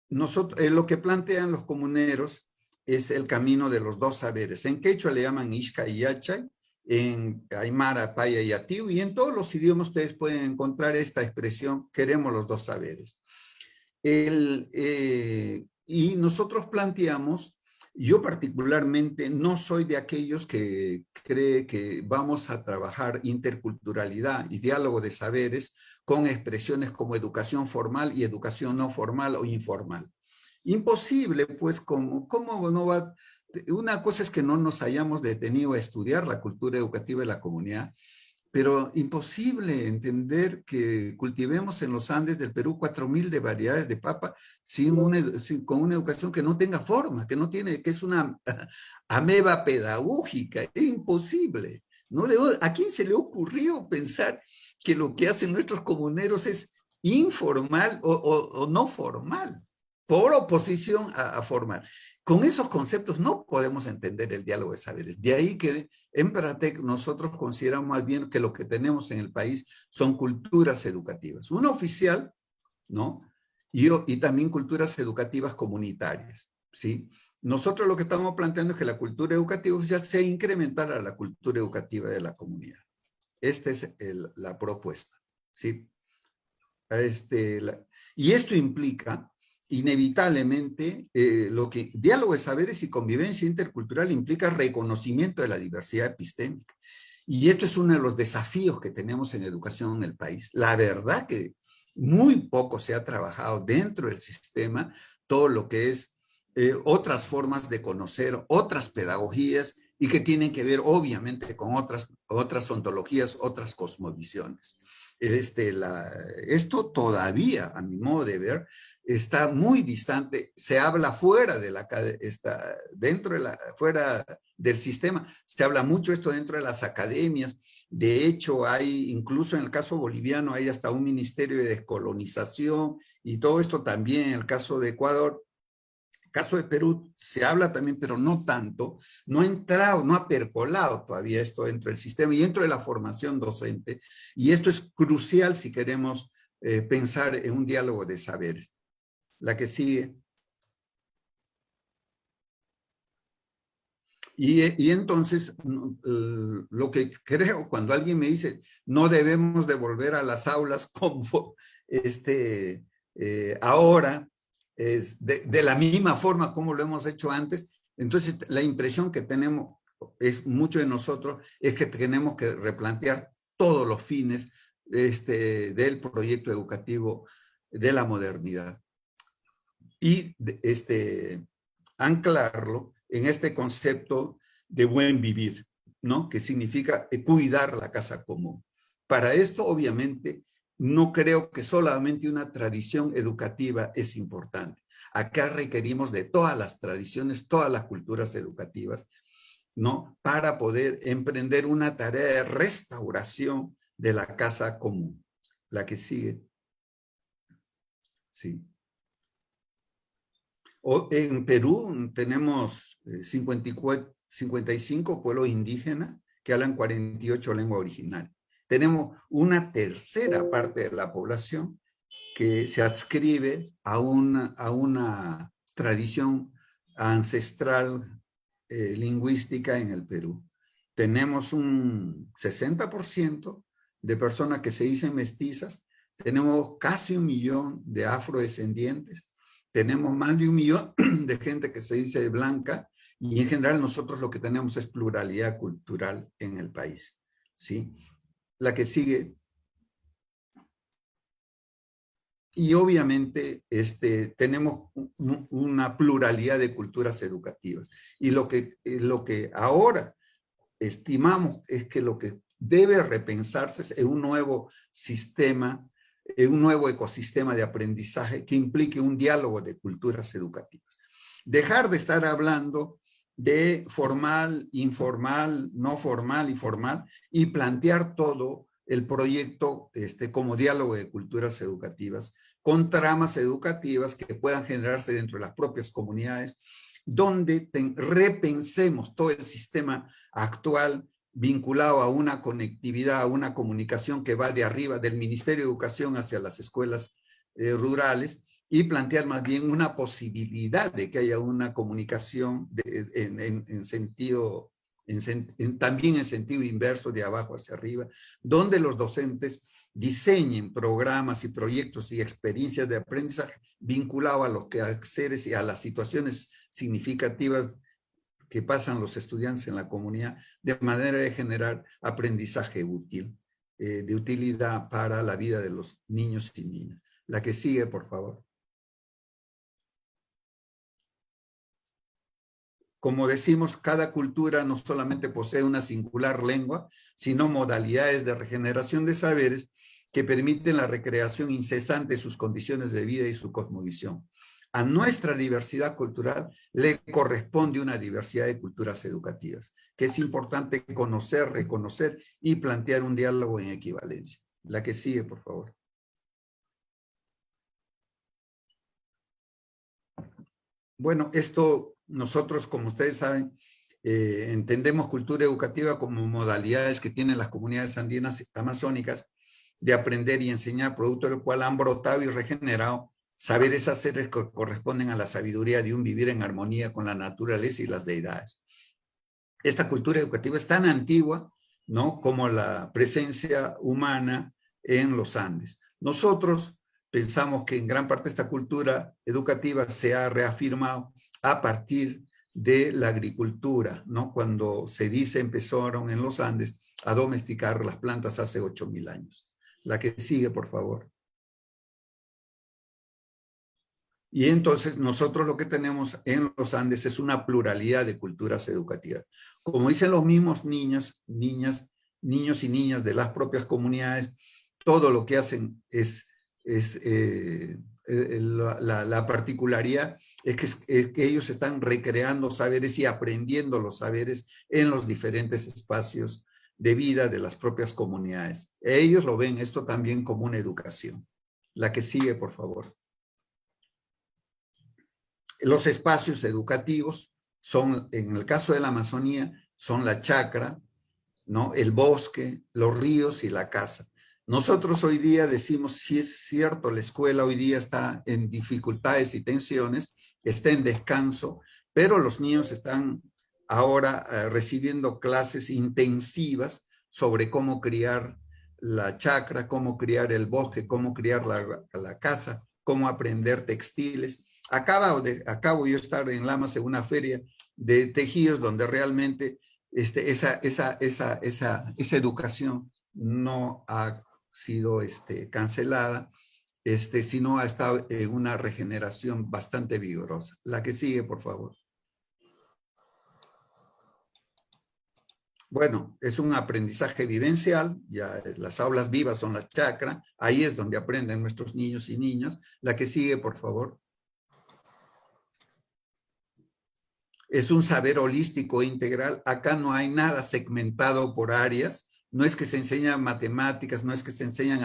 [SPEAKER 1] lo que plantean los comuneros es el camino de los dos saberes. En quechua le llaman Ixca y Yachay, en Aymara, Paya y Atiu, y en todos los idiomas ustedes pueden encontrar esta expresión, queremos los dos saberes. Y nosotros planteamos, yo particularmente no soy de aquellos que cree que vamos a trabajar interculturalidad y diálogo de saberes con expresiones como educación formal y educación no formal o informal. Imposible, pues, ¿cómo no va? Una cosa es que no nos hayamos detenido a estudiar la cultura educativa de la comunidad, pero imposible entender que cultivemos en los Andes del Perú 4.000 de variedades de papa con una educación que no tenga forma, que es una ameba pedagógica. Es imposible, ¿no? ¿A quién se le ocurrió pensar que lo que hacen nuestros comuneros es informal o no formal, por oposición a formal? Con esos conceptos no podemos entender el diálogo de saberes. De ahí que en Pratec nosotros consideramos más bien que lo que tenemos en el país son culturas educativas. Una oficial, ¿no? Y también culturas educativas comunitarias. ¿sí? Nosotros lo que estamos planteando es que la cultura educativa oficial sea incremental a la cultura educativa de la comunidad. Esta es la propuesta, ¿sí? Y esto implica inevitablemente lo que diálogo de saberes y convivencia intercultural implica reconocimiento de la diversidad epistémica. Y esto es uno de los desafíos que tenemos en educación en el país. La verdad que muy poco se ha trabajado dentro del sistema todo lo que es otras formas de conocer, otras pedagogías y que tienen que ver obviamente con otras ontologías, otras cosmovisiones. Esto todavía, a mi modo de ver, está muy distante, se habla fuera de la, está dentro de la, fuera del sistema, se habla mucho esto dentro de las academias, de hecho hay, incluso en el caso boliviano, hay hasta un ministerio de descolonización y todo esto también en el caso de Ecuador. Caso de Perú se habla también, pero no tanto, no ha entrado, no ha percolado todavía esto dentro del sistema y dentro de la formación docente, y esto es crucial si queremos pensar en un diálogo de saberes. La que sigue. Y entonces, lo que creo, cuando alguien me dice, no debemos de volver a las aulas como ahora, es de la misma forma como lo hemos hecho antes, entonces la impresión que tenemos, es mucho de nosotros, es que tenemos que replantear todos los fines del proyecto educativo de la modernidad. Y anclarlo en este concepto de buen vivir, ¿no? Que significa cuidar la casa común. Para esto, obviamente, no creo que solamente una tradición educativa es importante. Acá requerimos de todas las tradiciones, todas las culturas educativas, ¿no? Para poder emprender una tarea de restauración de la casa común. La que sigue. Sí. En Perú tenemos 55 pueblos indígenas que hablan 48 lenguas originales. Tenemos una tercera parte de la población que se adscribe a una tradición ancestral lingüística en el Perú. Tenemos un 60% de personas que se dicen mestizas, tenemos casi 1 millón de afrodescendientes, tenemos más de 1 millón de gente que se dice blanca y en general nosotros lo que tenemos es pluralidad cultural en el país, ¿sí? La que sigue. Y obviamente tenemos una pluralidad de culturas educativas. Y lo que ahora estimamos es que lo que debe repensarse es un nuevo sistema, un nuevo ecosistema de aprendizaje que implique un diálogo de culturas educativas. Dejar de estar hablando de formal, informal, no formal y formal y plantear todo el proyecto como diálogo de culturas educativas con tramas educativas que puedan generarse dentro de las propias comunidades, donde repensemos todo el sistema actual vinculado a una conectividad, a una comunicación que va de arriba del Ministerio de Educación hacia las escuelas rurales y plantear más bien una posibilidad de que haya una comunicación en sentido, también en sentido inverso, de abajo hacia arriba, donde los docentes diseñen programas y proyectos y experiencias de aprendizaje vinculados a los quehaceres y a las situaciones significativas que pasan los estudiantes en la comunidad, de manera de generar aprendizaje útil, de utilidad para la vida de los niños y niñas. La que sigue, por favor. Como decimos, cada cultura no solamente posee una singular lengua, sino modalidades de regeneración de saberes que permiten la recreación incesante de sus condiciones de vida y su cosmovisión. A nuestra diversidad cultural le corresponde una diversidad de culturas educativas, que es importante conocer, reconocer y plantear un diálogo en equivalencia. La que sigue, por favor. Bueno, esto nosotros, como ustedes saben, entendemos cultura educativa como modalidades que tienen las comunidades andinas amazónicas de aprender y enseñar, producto del cual han brotado y regenerado Saberes haceres que corresponden a la sabiduría de un vivir en armonía con la naturaleza y las deidades. Esta cultura educativa es tan antigua, ¿no?, como la presencia humana en los Andes. Nosotros pensamos que en gran parte esta cultura educativa se ha reafirmado a partir de la agricultura, ¿no? Cuando se dice empezaron en los Andes a domesticar las plantas hace 8.000 años. La que sigue, por favor. Y entonces nosotros lo que tenemos en los Andes es una pluralidad de culturas educativas. Como dicen los mismos niños y niñas de las propias comunidades, todo lo que hacen la particularidad es que ellos están recreando saberes y aprendiendo los saberes en los diferentes espacios de vida de las propias comunidades. Ellos lo ven esto también como una educación. La que sigue, por favor. Los espacios educativos son, en el caso de la Amazonía, son la chacra, ¿no?, el bosque, los ríos y la casa. Nosotros hoy día decimos, si es cierto, la escuela hoy día está en dificultades y tensiones, está en descanso, pero los niños están ahora recibiendo clases intensivas sobre cómo criar la chacra, cómo criar el bosque, cómo criar la casa, cómo aprender textiles. Acabo yo estar en Lamas en una feria de tejidos donde realmente esa educación no ha sido cancelada, sino ha estado en una regeneración bastante vigorosa. La que sigue, por favor. Bueno, es un aprendizaje vivencial, ya las aulas vivas son las chacras, ahí es donde aprenden nuestros niños y niñas. La que sigue, por favor. Es un saber holístico e integral. Acá no hay nada segmentado por áreas. No es que se enseñan matemáticas, no es que se enseñan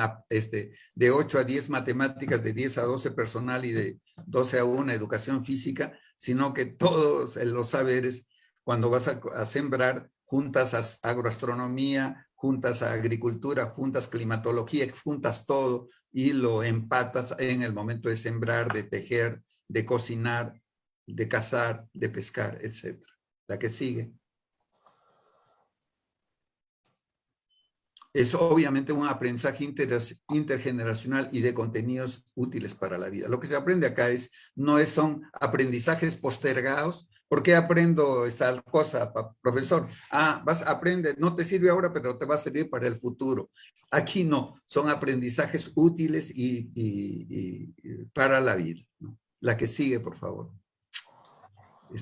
[SPEAKER 1] de 8 a 10 matemáticas, de 10 a 12 personal y de 12 a 1 educación física, sino que todos los saberes, cuando vas a sembrar, juntas a agroastronomía, juntas a agricultura, juntas climatología, juntas todo y lo empatas en el momento de sembrar, de tejer, de cocinar, de cazar, de pescar, etc. La que sigue. Es obviamente un aprendizaje intergeneracional y de contenidos útiles para la vida. Lo que se aprende acá son aprendizajes postergados. ¿Por qué aprendo esta cosa, profesor? Aprende, no te sirve ahora, pero te va a servir para el futuro. Aquí no, son aprendizajes útiles y para la vida, ¿no? La que sigue, por favor.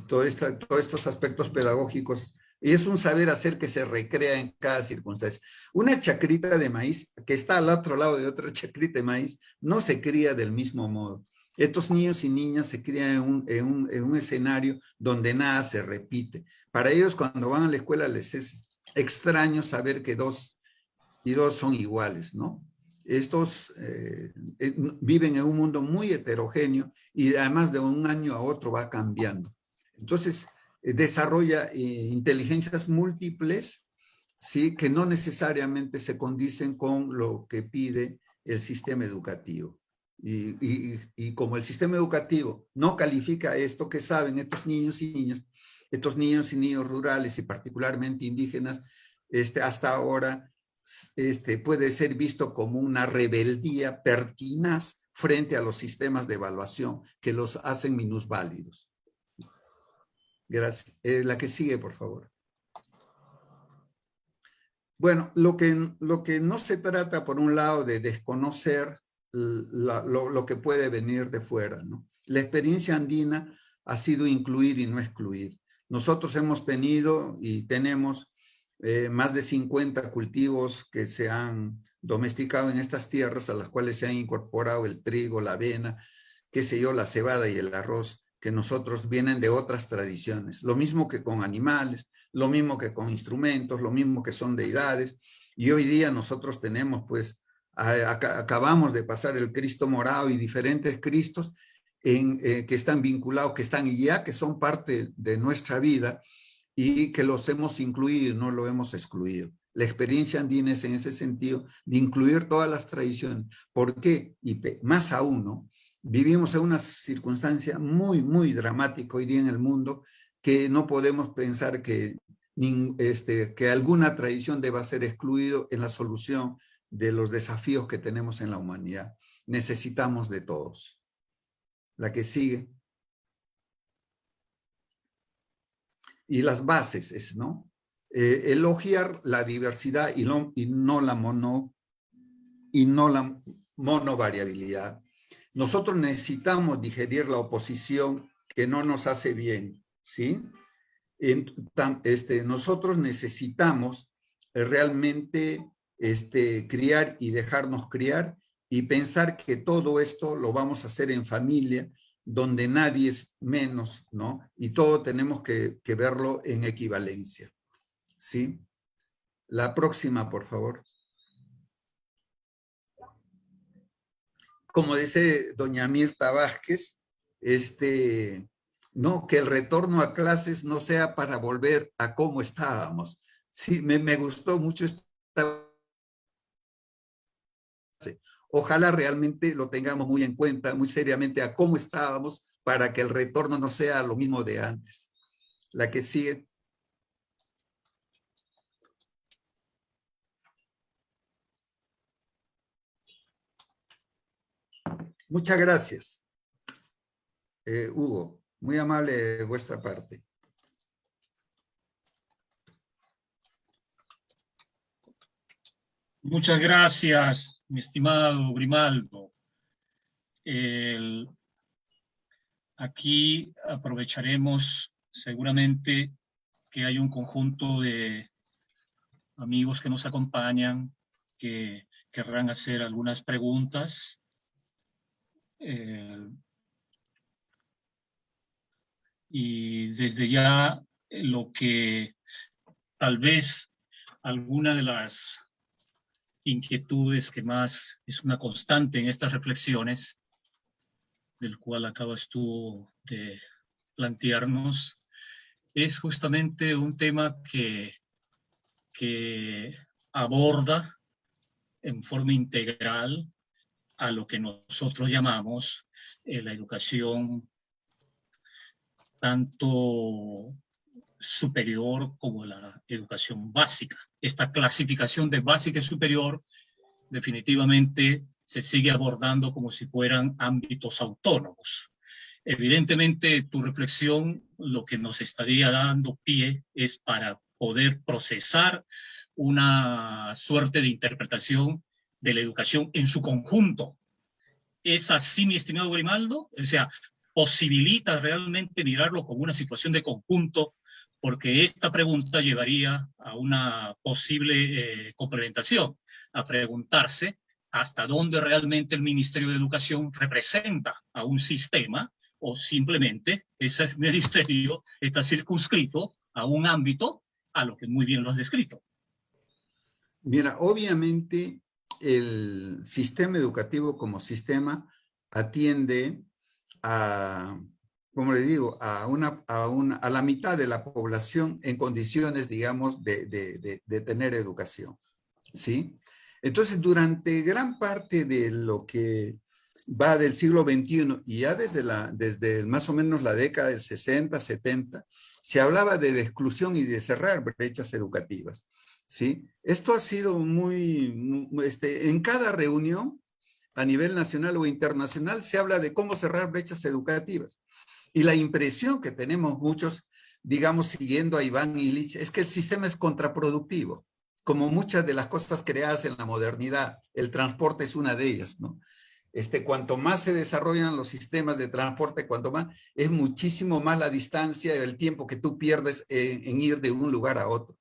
[SPEAKER 1] Todos estos aspectos pedagógicos, y es un saber hacer que se recrea en cada circunstancia. Una chacrita de maíz que está al otro lado de otra chacrita de maíz no se cría del mismo modo. Estos niños y niñas se crían en un escenario donde nada se repite. Para ellos, cuando van a la escuela, les es extraño saber que 2 y 2 son iguales, ¿no? Estos viven en un mundo muy heterogéneo y además de un año a otro va cambiando. Entonces, desarrolla inteligencias múltiples, ¿sí?, que no necesariamente se condicen con lo que pide el sistema educativo. Y como el sistema educativo no califica esto que saben estos niños y niños rurales y particularmente indígenas, hasta ahora puede ser visto como una rebeldía pertinaz frente a los sistemas de evaluación que los hacen minusválidos. Gracias. La que sigue, por favor. Bueno, lo que no se trata, por un lado, de desconocer lo que puede venir de fuera, ¿no? La experiencia andina ha sido incluir y no excluir. Nosotros hemos tenido y tenemos más de 50 cultivos que se han domesticado en estas tierras, a las cuales se han incorporado el trigo, la avena, qué sé yo, la cebada y el arroz, que nosotros vienen de otras tradiciones. Lo mismo que con animales, lo mismo que con instrumentos, lo mismo que son deidades. Y hoy día nosotros tenemos, pues, acabamos de pasar el Cristo morado y diferentes Cristos que están vinculados, que son parte de nuestra vida y que los hemos incluido, no lo hemos excluido. La experiencia andina es en ese sentido de incluir todas las tradiciones. ¿Por qué? Y más aún, ¿no? Vivimos en una circunstancia muy, muy dramática hoy día en el mundo, que no podemos pensar que, que alguna tradición deba ser excluido en la solución de los desafíos que tenemos en la humanidad. Necesitamos de todos. La que sigue. Y las bases es, ¿no? Elogiar la diversidad y no la monovariabilidad. Nosotros necesitamos digerir la oposición que no nos hace bien, ¿sí? Nosotros necesitamos realmente criar y dejarnos criar y pensar que todo esto lo vamos a hacer en familia, donde nadie es menos, ¿no? Y todo tenemos que verlo en equivalencia, ¿sí? La próxima, por favor. Como dice doña Mirta Vázquez, no, que el retorno a clases no sea para volver a cómo estábamos. Sí, me gustó mucho esta. Ojalá realmente lo tengamos muy en cuenta, muy seriamente, a cómo estábamos, para que el retorno no sea lo mismo de antes. La que sigue. Muchas gracias, Hugo. Muy amable de vuestra parte.
[SPEAKER 2] Muchas gracias, mi estimado Grimaldo. Aquí aprovecharemos seguramente que hay un conjunto de amigos que nos acompañan que querrán hacer algunas preguntas. Y desde ya lo que tal vez alguna de las inquietudes que más es una constante en estas reflexiones, del cual acabas tú de plantearnos, es justamente un tema que aborda en forma integral a lo que nosotros llamamos la educación tanto superior como la educación básica. Esta clasificación de básica y superior definitivamente se sigue abordando como si fueran ámbitos autónomos. Evidentemente, tu reflexión lo que nos estaría dando pie es para poder procesar una suerte de interpretación de la educación en su conjunto. ¿Es así, mi estimado Grimaldo? O sea, posibilita realmente mirarlo como una situación de conjunto, porque esta pregunta llevaría a una posible complementación, a preguntarse hasta dónde realmente el Ministerio de Educación representa a un sistema o simplemente ese ministerio está circunscrito a un ámbito a lo que muy bien lo has descrito.
[SPEAKER 1] Mira, obviamente el sistema educativo como sistema atiende a, como le digo, a la mitad de la población en condiciones, digamos, de tener educación, ¿sí? Entonces, durante gran parte de lo que va del siglo XXI y ya desde más o menos la década del 60, 70, se hablaba de exclusión y de cerrar brechas educativas, ¿sí? Esto ha sido en cada reunión a nivel nacional o internacional se habla de cómo cerrar brechas educativas. Y la impresión que tenemos muchos, digamos, siguiendo a Iván Illich, es que el sistema es contraproductivo, como muchas de las cosas creadas en la modernidad. El transporte es una de ellas, ¿no? Cuanto más se desarrollan los sistemas de transporte, cuanto más, es muchísimo más la distancia y el tiempo que tú pierdes en ir de un lugar a otro.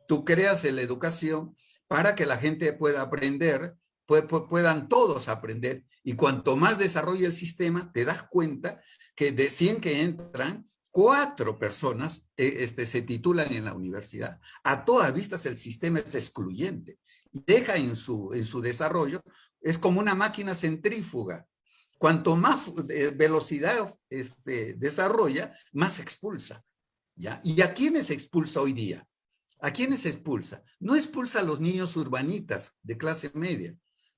[SPEAKER 1] Tú creas la educación para que la gente pueda aprender, puedan todos aprender, y cuanto más desarrolla el sistema, te das cuenta que de 100 que entran, 4 personas se titulan en la universidad. A todas vistas el sistema es excluyente y deja en su desarrollo, es como una máquina centrífuga. Cuanto más velocidad desarrolla, más expulsa, ¿ya? ¿Y a quiénes expulsa hoy día? ¿A quiénes expulsa? No expulsa a los niños urbanitas de clase media,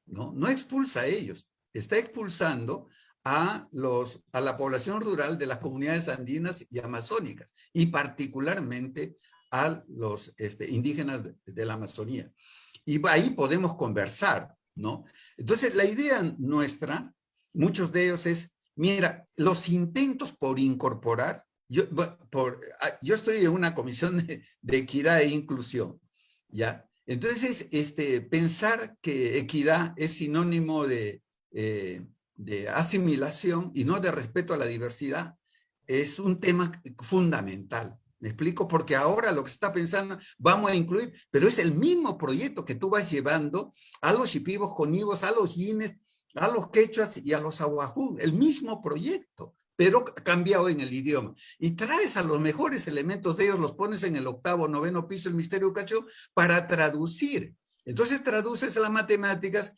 [SPEAKER 1] no expulsa a ellos, está expulsando a la población rural de las comunidades andinas y amazónicas, y particularmente a los indígenas de la Amazonía. Y ahí podemos conversar, ¿no? Entonces, la idea nuestra, muchos de ellos es, mira, los intentos por incorporar, yo estoy en una comisión de equidad e inclusión, ¿ya? Entonces, pensar que equidad es sinónimo de asimilación y no de respeto a la diversidad es un tema fundamental. ¿Me explico? Porque ahora lo que se está pensando, vamos a incluir, pero es el mismo proyecto que tú vas llevando a los shipibos, conigos, a los yines, a los quechuas y a los ahuajú, el mismo proyecto, pero cambiado en el idioma. Y traes a los mejores elementos de ellos, los pones en el 8º, 9º piso del Ministerio de Educación para traducir. Entonces traduces las matemáticas,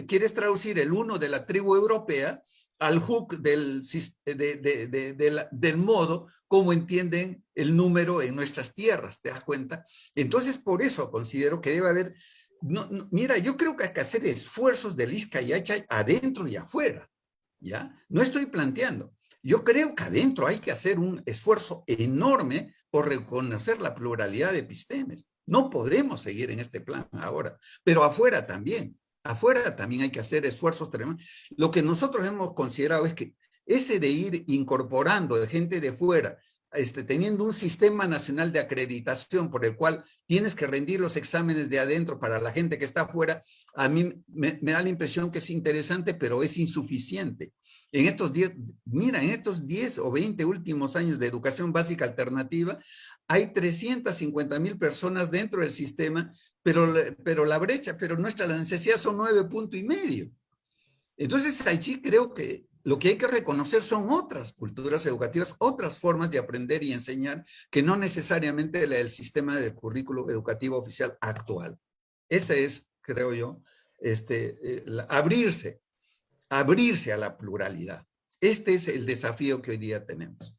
[SPEAKER 1] quieres traducir el 1 de la tribu europea al hook del modo como entienden el número en nuestras tierras, ¿te das cuenta? Entonces, por eso considero que debe haber, mira, yo creo que hay que hacer esfuerzos del Ixcay adentro y afuera, ¿ya? No estoy planteando. Yo creo que adentro hay que hacer un esfuerzo enorme por reconocer la pluralidad de epistemes. No podemos seguir en este plan ahora, pero afuera también. Afuera también hay que hacer esfuerzos tremendos. Lo que nosotros hemos considerado es que ese de ir incorporando de gente de fuera, teniendo un sistema nacional de acreditación por el cual tienes que rendir los exámenes de adentro para la gente que está afuera, a mí me da la impresión que es interesante, pero es insuficiente. En estos 10 o 20 últimos años de educación básica alternativa, hay 350,000 personas dentro del sistema, pero la brecha, pero la necesidad son 9,5 puntos. Entonces, allí creo que lo que hay que reconocer son otras culturas educativas, otras formas de aprender y enseñar, que no necesariamente el sistema de currículo educativo oficial actual. Ese es, creo yo, abrirse a la pluralidad. Este es el desafío que hoy día tenemos.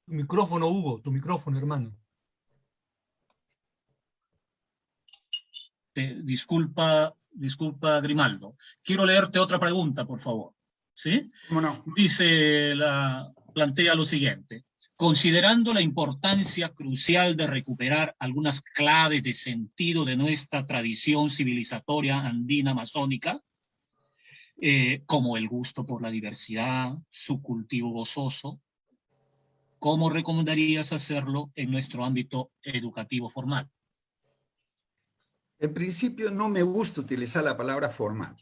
[SPEAKER 3] Tu micrófono, Hugo, tu micrófono, hermano.
[SPEAKER 2] Disculpa, Grimaldo. Quiero leerte otra pregunta, por favor. ¿Sí?
[SPEAKER 1] ¿Cómo no?
[SPEAKER 2] Plantea lo siguiente. Considerando la importancia crucial de recuperar algunas claves de sentido de nuestra tradición civilizatoria andina amazónica, como el gusto por la diversidad, su cultivo gozoso, ¿cómo recomendarías hacerlo en nuestro ámbito educativo formal?
[SPEAKER 1] En principio no me gusta utilizar la palabra formal,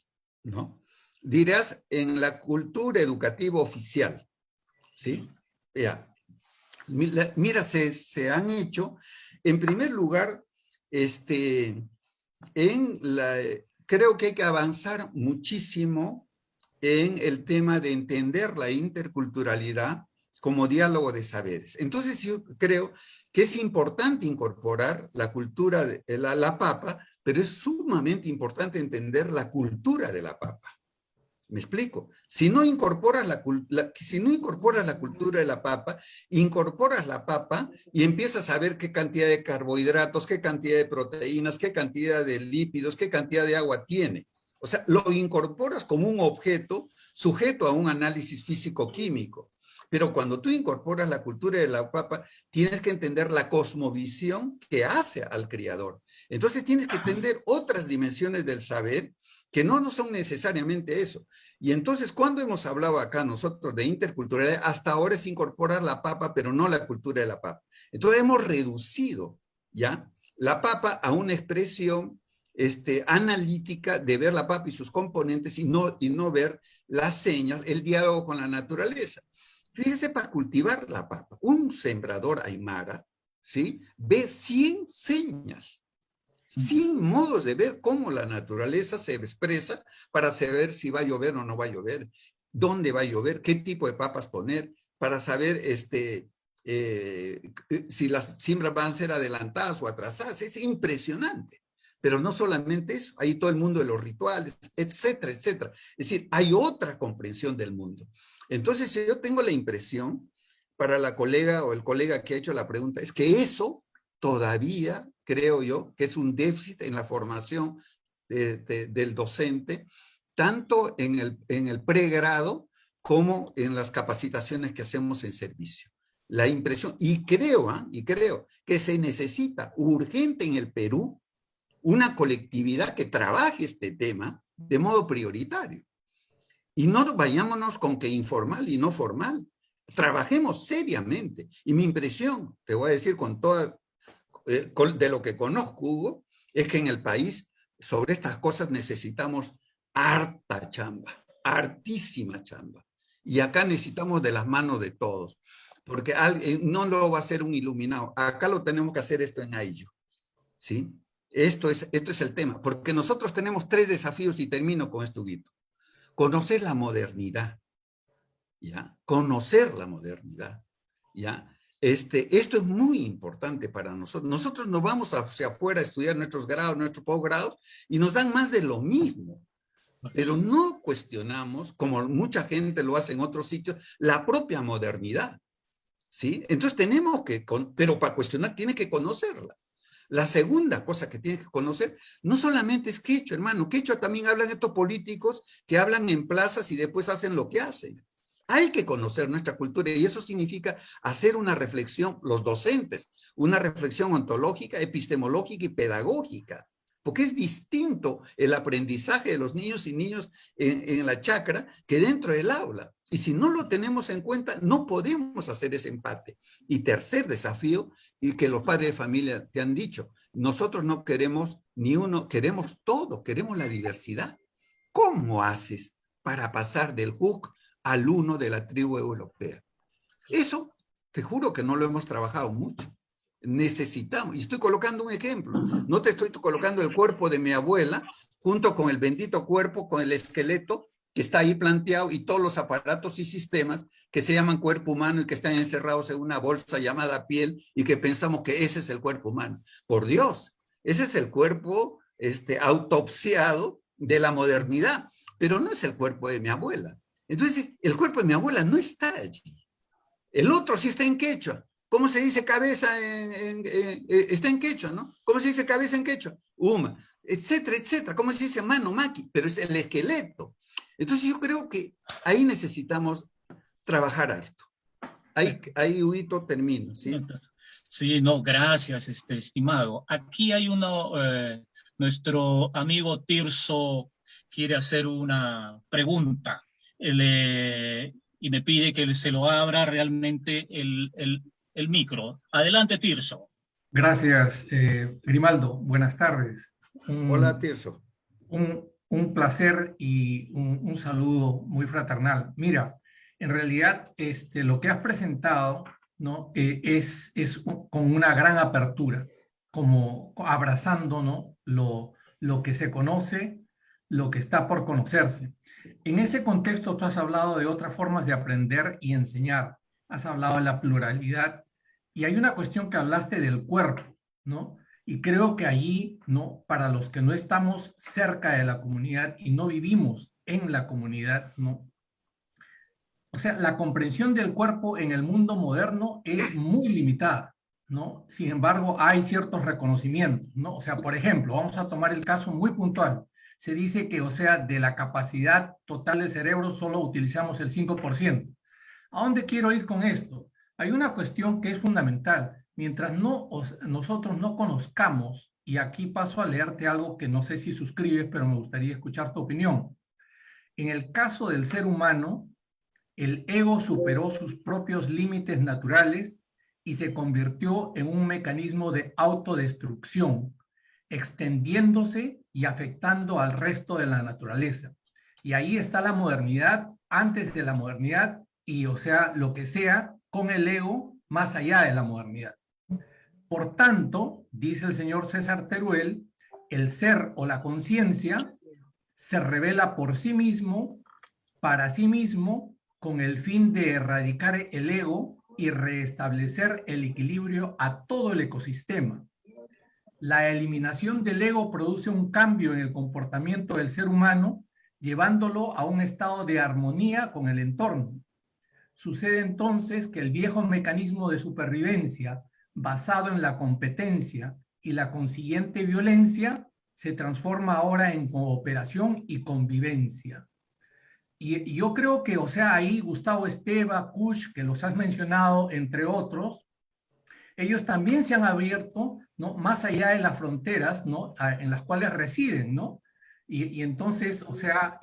[SPEAKER 1] ¿no? Dirás en la cultura educativa oficial, ¿sí? Ya. Mira, se han hecho, en primer lugar, creo que hay que avanzar muchísimo en el tema de entender la interculturalidad como diálogo de saberes. Entonces yo creo que es importante incorporar la cultura de la papa, pero es sumamente importante entender la cultura de la papa. ¿Me explico? Si no incorporas la cultura de la papa, incorporas la papa y empiezas a ver qué cantidad de carbohidratos, qué cantidad de proteínas, qué cantidad de lípidos, qué cantidad de agua tiene. O sea, lo incorporas como un objeto sujeto a un análisis físico-químico. Pero cuando tú incorporas la cultura de la papa, tienes que entender la cosmovisión que hace al creador. Entonces tienes que entender otras dimensiones del saber que no son necesariamente eso. Y entonces, cuando hemos hablado acá nosotros de interculturalidad, hasta ahora es incorporar la papa, pero no la cultura de la papa. Entonces hemos reducido, ¿ya?, la papa a una expresión analítica de ver la papa y sus componentes y no ver las señas, el diálogo con la naturaleza. Fíjese, para cultivar la papa, un sembrador aymara, ¿sí?, ve 100 señas, 100 modos de ver cómo la naturaleza se expresa para saber si va a llover o no va a llover, dónde va a llover, qué tipo de papas poner, para saber si las siembras van a ser adelantadas o atrasadas. Es impresionante. Pero no solamente eso, hay todo el mundo de los rituales, etcétera, etcétera. Es decir, hay otra comprensión del mundo. Entonces yo tengo la impresión para la colega o el colega que ha hecho la pregunta, es que eso todavía, creo yo, que es un déficit en la formación del docente, tanto en el pregrado como en las capacitaciones que hacemos en servicio. La impresión, y creo que se necesita urgente en el Perú una colectividad que trabaje este tema de modo prioritario. Y no vayámonos con que informal y no formal. Trabajemos seriamente. Y mi impresión, te voy a decir con toda, de lo que conozco, Hugo, es que en el país sobre estas cosas necesitamos harta chamba, hartísima chamba. Y acá necesitamos de las manos de todos, porque no lo va a hacer un iluminado. Acá lo tenemos que hacer esto en Ayllu, ¿sí? Esto es el tema, porque nosotros tenemos 3 desafíos y termino con esto, Guito. Conocer la modernidad, ¿ya? Conocer la modernidad, ¿ya? Esto es muy importante para nosotros. Nosotros nos vamos hacia afuera a estudiar nuestros grados, nuestros posgrados, y nos dan más de lo mismo. Pero no cuestionamos, como mucha gente lo hace en otros sitios, la propia modernidad, ¿sí? Entonces tenemos que, pero para cuestionar tiene que conocerla. La segunda cosa que tiene que conocer no solamente es quechua, hermano. Quechua también hablan estos políticos que hablan en plazas y después hacen lo que hacen. Hay que conocer nuestra cultura y eso significa hacer una reflexión, los docentes, una reflexión ontológica, epistemológica y pedagógica. Porque es distinto el aprendizaje de los niños y niñas en la chacra que dentro del aula. Y si no lo tenemos en cuenta, no podemos hacer ese empate. Y tercer desafío, y que los padres de familia te han dicho, nosotros no queremos ni uno, queremos todo, queremos la diversidad. ¿Cómo haces para pasar del HUC al uno de la tribu europea? Eso, te juro que no lo hemos trabajado mucho. Necesitamos, y estoy colocando un ejemplo, no te estoy colocando el cuerpo de mi abuela junto con el bendito cuerpo, con el esqueleto que está ahí planteado y todos los aparatos y sistemas que se llaman cuerpo humano y que están encerrados en una bolsa llamada piel y que pensamos que ese es el cuerpo humano. Por Dios, ese es el cuerpo autopsiado de la modernidad, pero no es el cuerpo de mi abuela. Entonces, el cuerpo de mi abuela no está allí. El otro sí está en quechua. ¿Cómo se dice cabeza está en quechua, ¿no? ¿Cómo se dice cabeza en quechua? Uma, etcétera, etcétera. ¿Cómo se dice mano, maqui? Pero es el esqueleto. Entonces yo creo que ahí necesitamos trabajar harto. Ahí Huguito, termino, ¿sí?
[SPEAKER 2] Sí, no, gracias, estimado. Aquí hay nuestro amigo Tirso quiere hacer una pregunta y me pide que se lo abra realmente el micro. Adelante, Tirso.
[SPEAKER 4] Gracias, Grimaldo. Buenas tardes.
[SPEAKER 1] Hola, Tirso.
[SPEAKER 4] Un placer y un saludo muy fraternal. Mira, en realidad lo que has presentado, ¿no? es con una gran apertura, como abrazando, ¿no? lo que se conoce, lo que está por conocerse. En ese contexto tú has hablado de otras formas de aprender y enseñar. Has hablado de la pluralidad y hay una cuestión que hablaste del cuerpo, ¿no? Y creo que allí, ¿no? Para los que no estamos cerca de la comunidad y no vivimos en la comunidad, ¿no? O sea, la comprensión del cuerpo en el mundo moderno es muy limitada, ¿no? Sin embargo, hay ciertos reconocimientos, ¿no? O sea, por ejemplo, vamos a tomar el caso muy puntual. Se dice que, o sea, de la capacidad total del cerebro solo utilizamos el 5%. ¿A dónde quiero ir con esto? Hay una cuestión que es fundamental. Mientras nosotros no conozcamos, y aquí paso a leerte algo que no sé si suscribes, pero me gustaría escuchar tu opinión. En el caso del ser humano, el ego superó sus propios límites naturales y se convirtió en un mecanismo de autodestrucción, extendiéndose y afectando al resto de la naturaleza. Y ahí está la modernidad, antes de la modernidad, y o sea, lo que sea, con el ego más allá de la modernidad. Por tanto, dice el señor César Teruel, el ser o la conciencia se revela por sí mismo, para sí mismo, con el fin de erradicar el ego y restablecer el equilibrio a todo el ecosistema. La eliminación del ego produce un cambio en el comportamiento del ser humano, llevándolo a un estado de armonía con el entorno. Sucede entonces que el viejo mecanismo de supervivencia basado en la competencia y la consiguiente violencia se transforma ahora en cooperación y convivencia. Y yo creo que, o sea, ahí Gustavo Esteva, Kusch, que los has mencionado, entre otros, ellos también se han abierto, ¿no?, más allá de las fronteras, ¿no?, en las cuales residen, ¿no? Y entonces, o sea,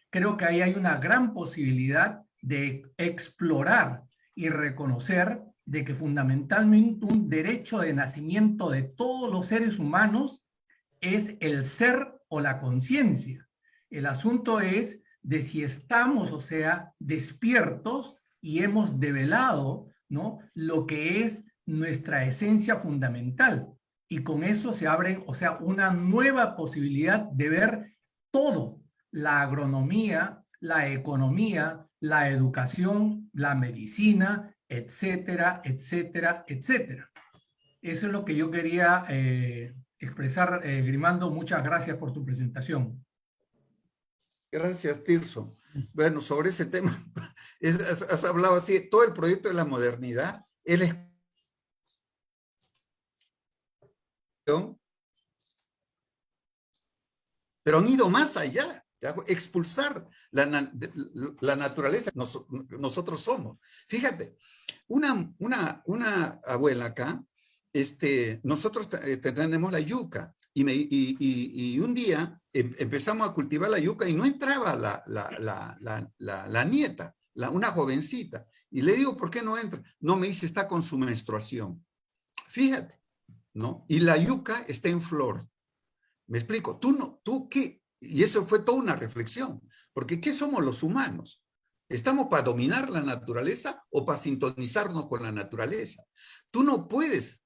[SPEAKER 4] creo que ahí hay una gran posibilidad de explorar y reconocer de que fundamentalmente un derecho de nacimiento de todos los seres humanos es el ser o la conciencia. El asunto es de si estamos, o sea, despiertos y hemos develado, ¿no?, lo que es nuestra esencia fundamental. Y con eso se abre, o sea, una nueva posibilidad de ver todo: la agronomía, la economía, la educación, la medicina, etcétera, etcétera, etcétera. Eso es lo que yo quería expresar, Grimaldo. Muchas gracias por tu presentación.
[SPEAKER 1] Gracias, Tirso. Bueno, sobre ese tema, has hablado así, todo el proyecto de la modernidad, pero han ido más allá, expulsar la naturaleza que nosotros somos. Fíjate, una abuela acá, nosotros tenemos la yuca, y un día empezamos a cultivar la yuca y no entraba la nieta, una jovencita, y le digo, ¿por qué no entra? No, me dice, está con su menstruación. Fíjate, ¿no? Y la yuca está en flor. ¿Me explico? ¿Tú qué? Y eso fue toda una reflexión, porque ¿qué somos los humanos? ¿Estamos para dominar la naturaleza o para sintonizarnos con la naturaleza? Tú no puedes,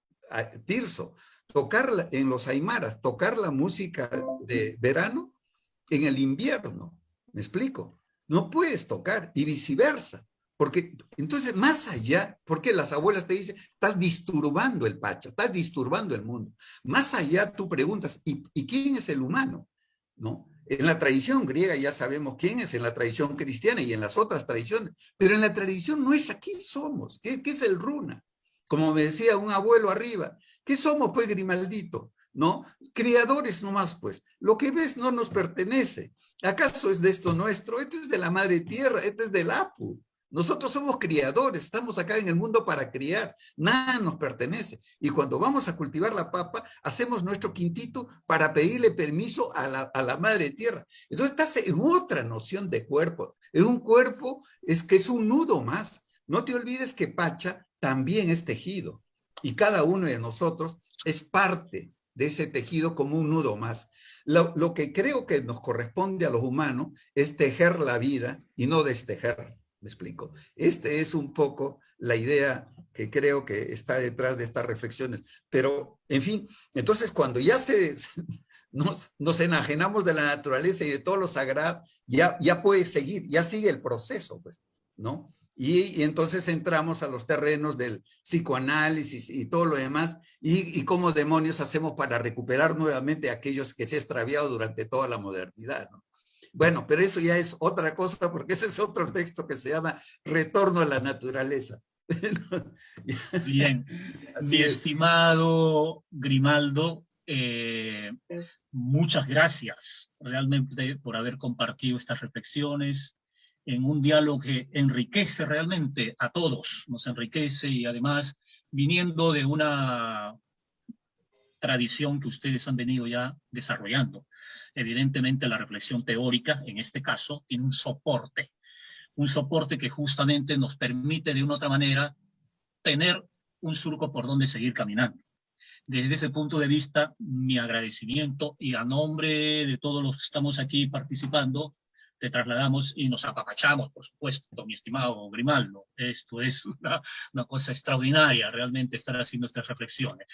[SPEAKER 1] Tirso, tocar en los aymaras, tocar la música de verano en el invierno. ¿Me explico? No puedes tocar, y viceversa. Porque entonces, más allá, porque las abuelas te dicen, estás disturbando el Pacha, estás disturbando el mundo. Más allá tú preguntas, ¿y quién es el humano? ¿No? En la tradición griega ya sabemos quién es, en la tradición cristiana y en las otras tradiciones, pero en la tradición nuestra, ¿qué somos? ¿Qué es el runa? Como me decía un abuelo arriba, ¿qué somos, pues, Grimaldito? ¿No? Criadores nomás, pues. Lo que ves no nos pertenece. ¿Acaso es de esto nuestro? Esto es de la madre tierra, esto es del Apu. Nosotros somos criadores, estamos acá en el mundo para criar, nada nos pertenece. Y cuando vamos a cultivar la papa, hacemos nuestro quintito para pedirle permiso a la madre tierra. Entonces estás en otra noción de cuerpo. En un cuerpo que es un nudo más. No te olvides que Pacha también es tejido, y cada uno de nosotros es parte de ese tejido como un nudo más. Lo que creo que nos corresponde a los humanos es tejer la vida y no destejerla. ¿Me explico? Es un poco la idea que creo que está detrás de estas reflexiones. Pero, en fin, entonces cuando ya nos enajenamos de la naturaleza y de todo lo sagrado, ya puede seguir, ya sigue el proceso, pues, ¿no? Y entonces entramos a los terrenos del psicoanálisis y todo lo demás, y cómo demonios hacemos para recuperar nuevamente a aquellos que se han extraviado durante toda la modernidad, ¿no? Bueno, pero eso ya es otra cosa, porque ese es otro texto que se llama Retorno a la Naturaleza.
[SPEAKER 2] Bien, mi estimado Grimaldo, muchas gracias realmente por haber compartido estas reflexiones en un diálogo que enriquece realmente a todos, nos enriquece, y además viniendo de una tradición que ustedes han venido ya desarrollando. Evidentemente la reflexión teórica, en este caso, tiene un soporte que justamente nos permite de una u otra manera tener un surco por donde seguir caminando. Desde ese punto de vista, mi agradecimiento, y a nombre de todos los que estamos aquí participando, te trasladamos y nos apapachamos, por supuesto, mi estimado Grimaldo. Esto es una cosa extraordinaria, realmente, estar haciendo estas reflexiones.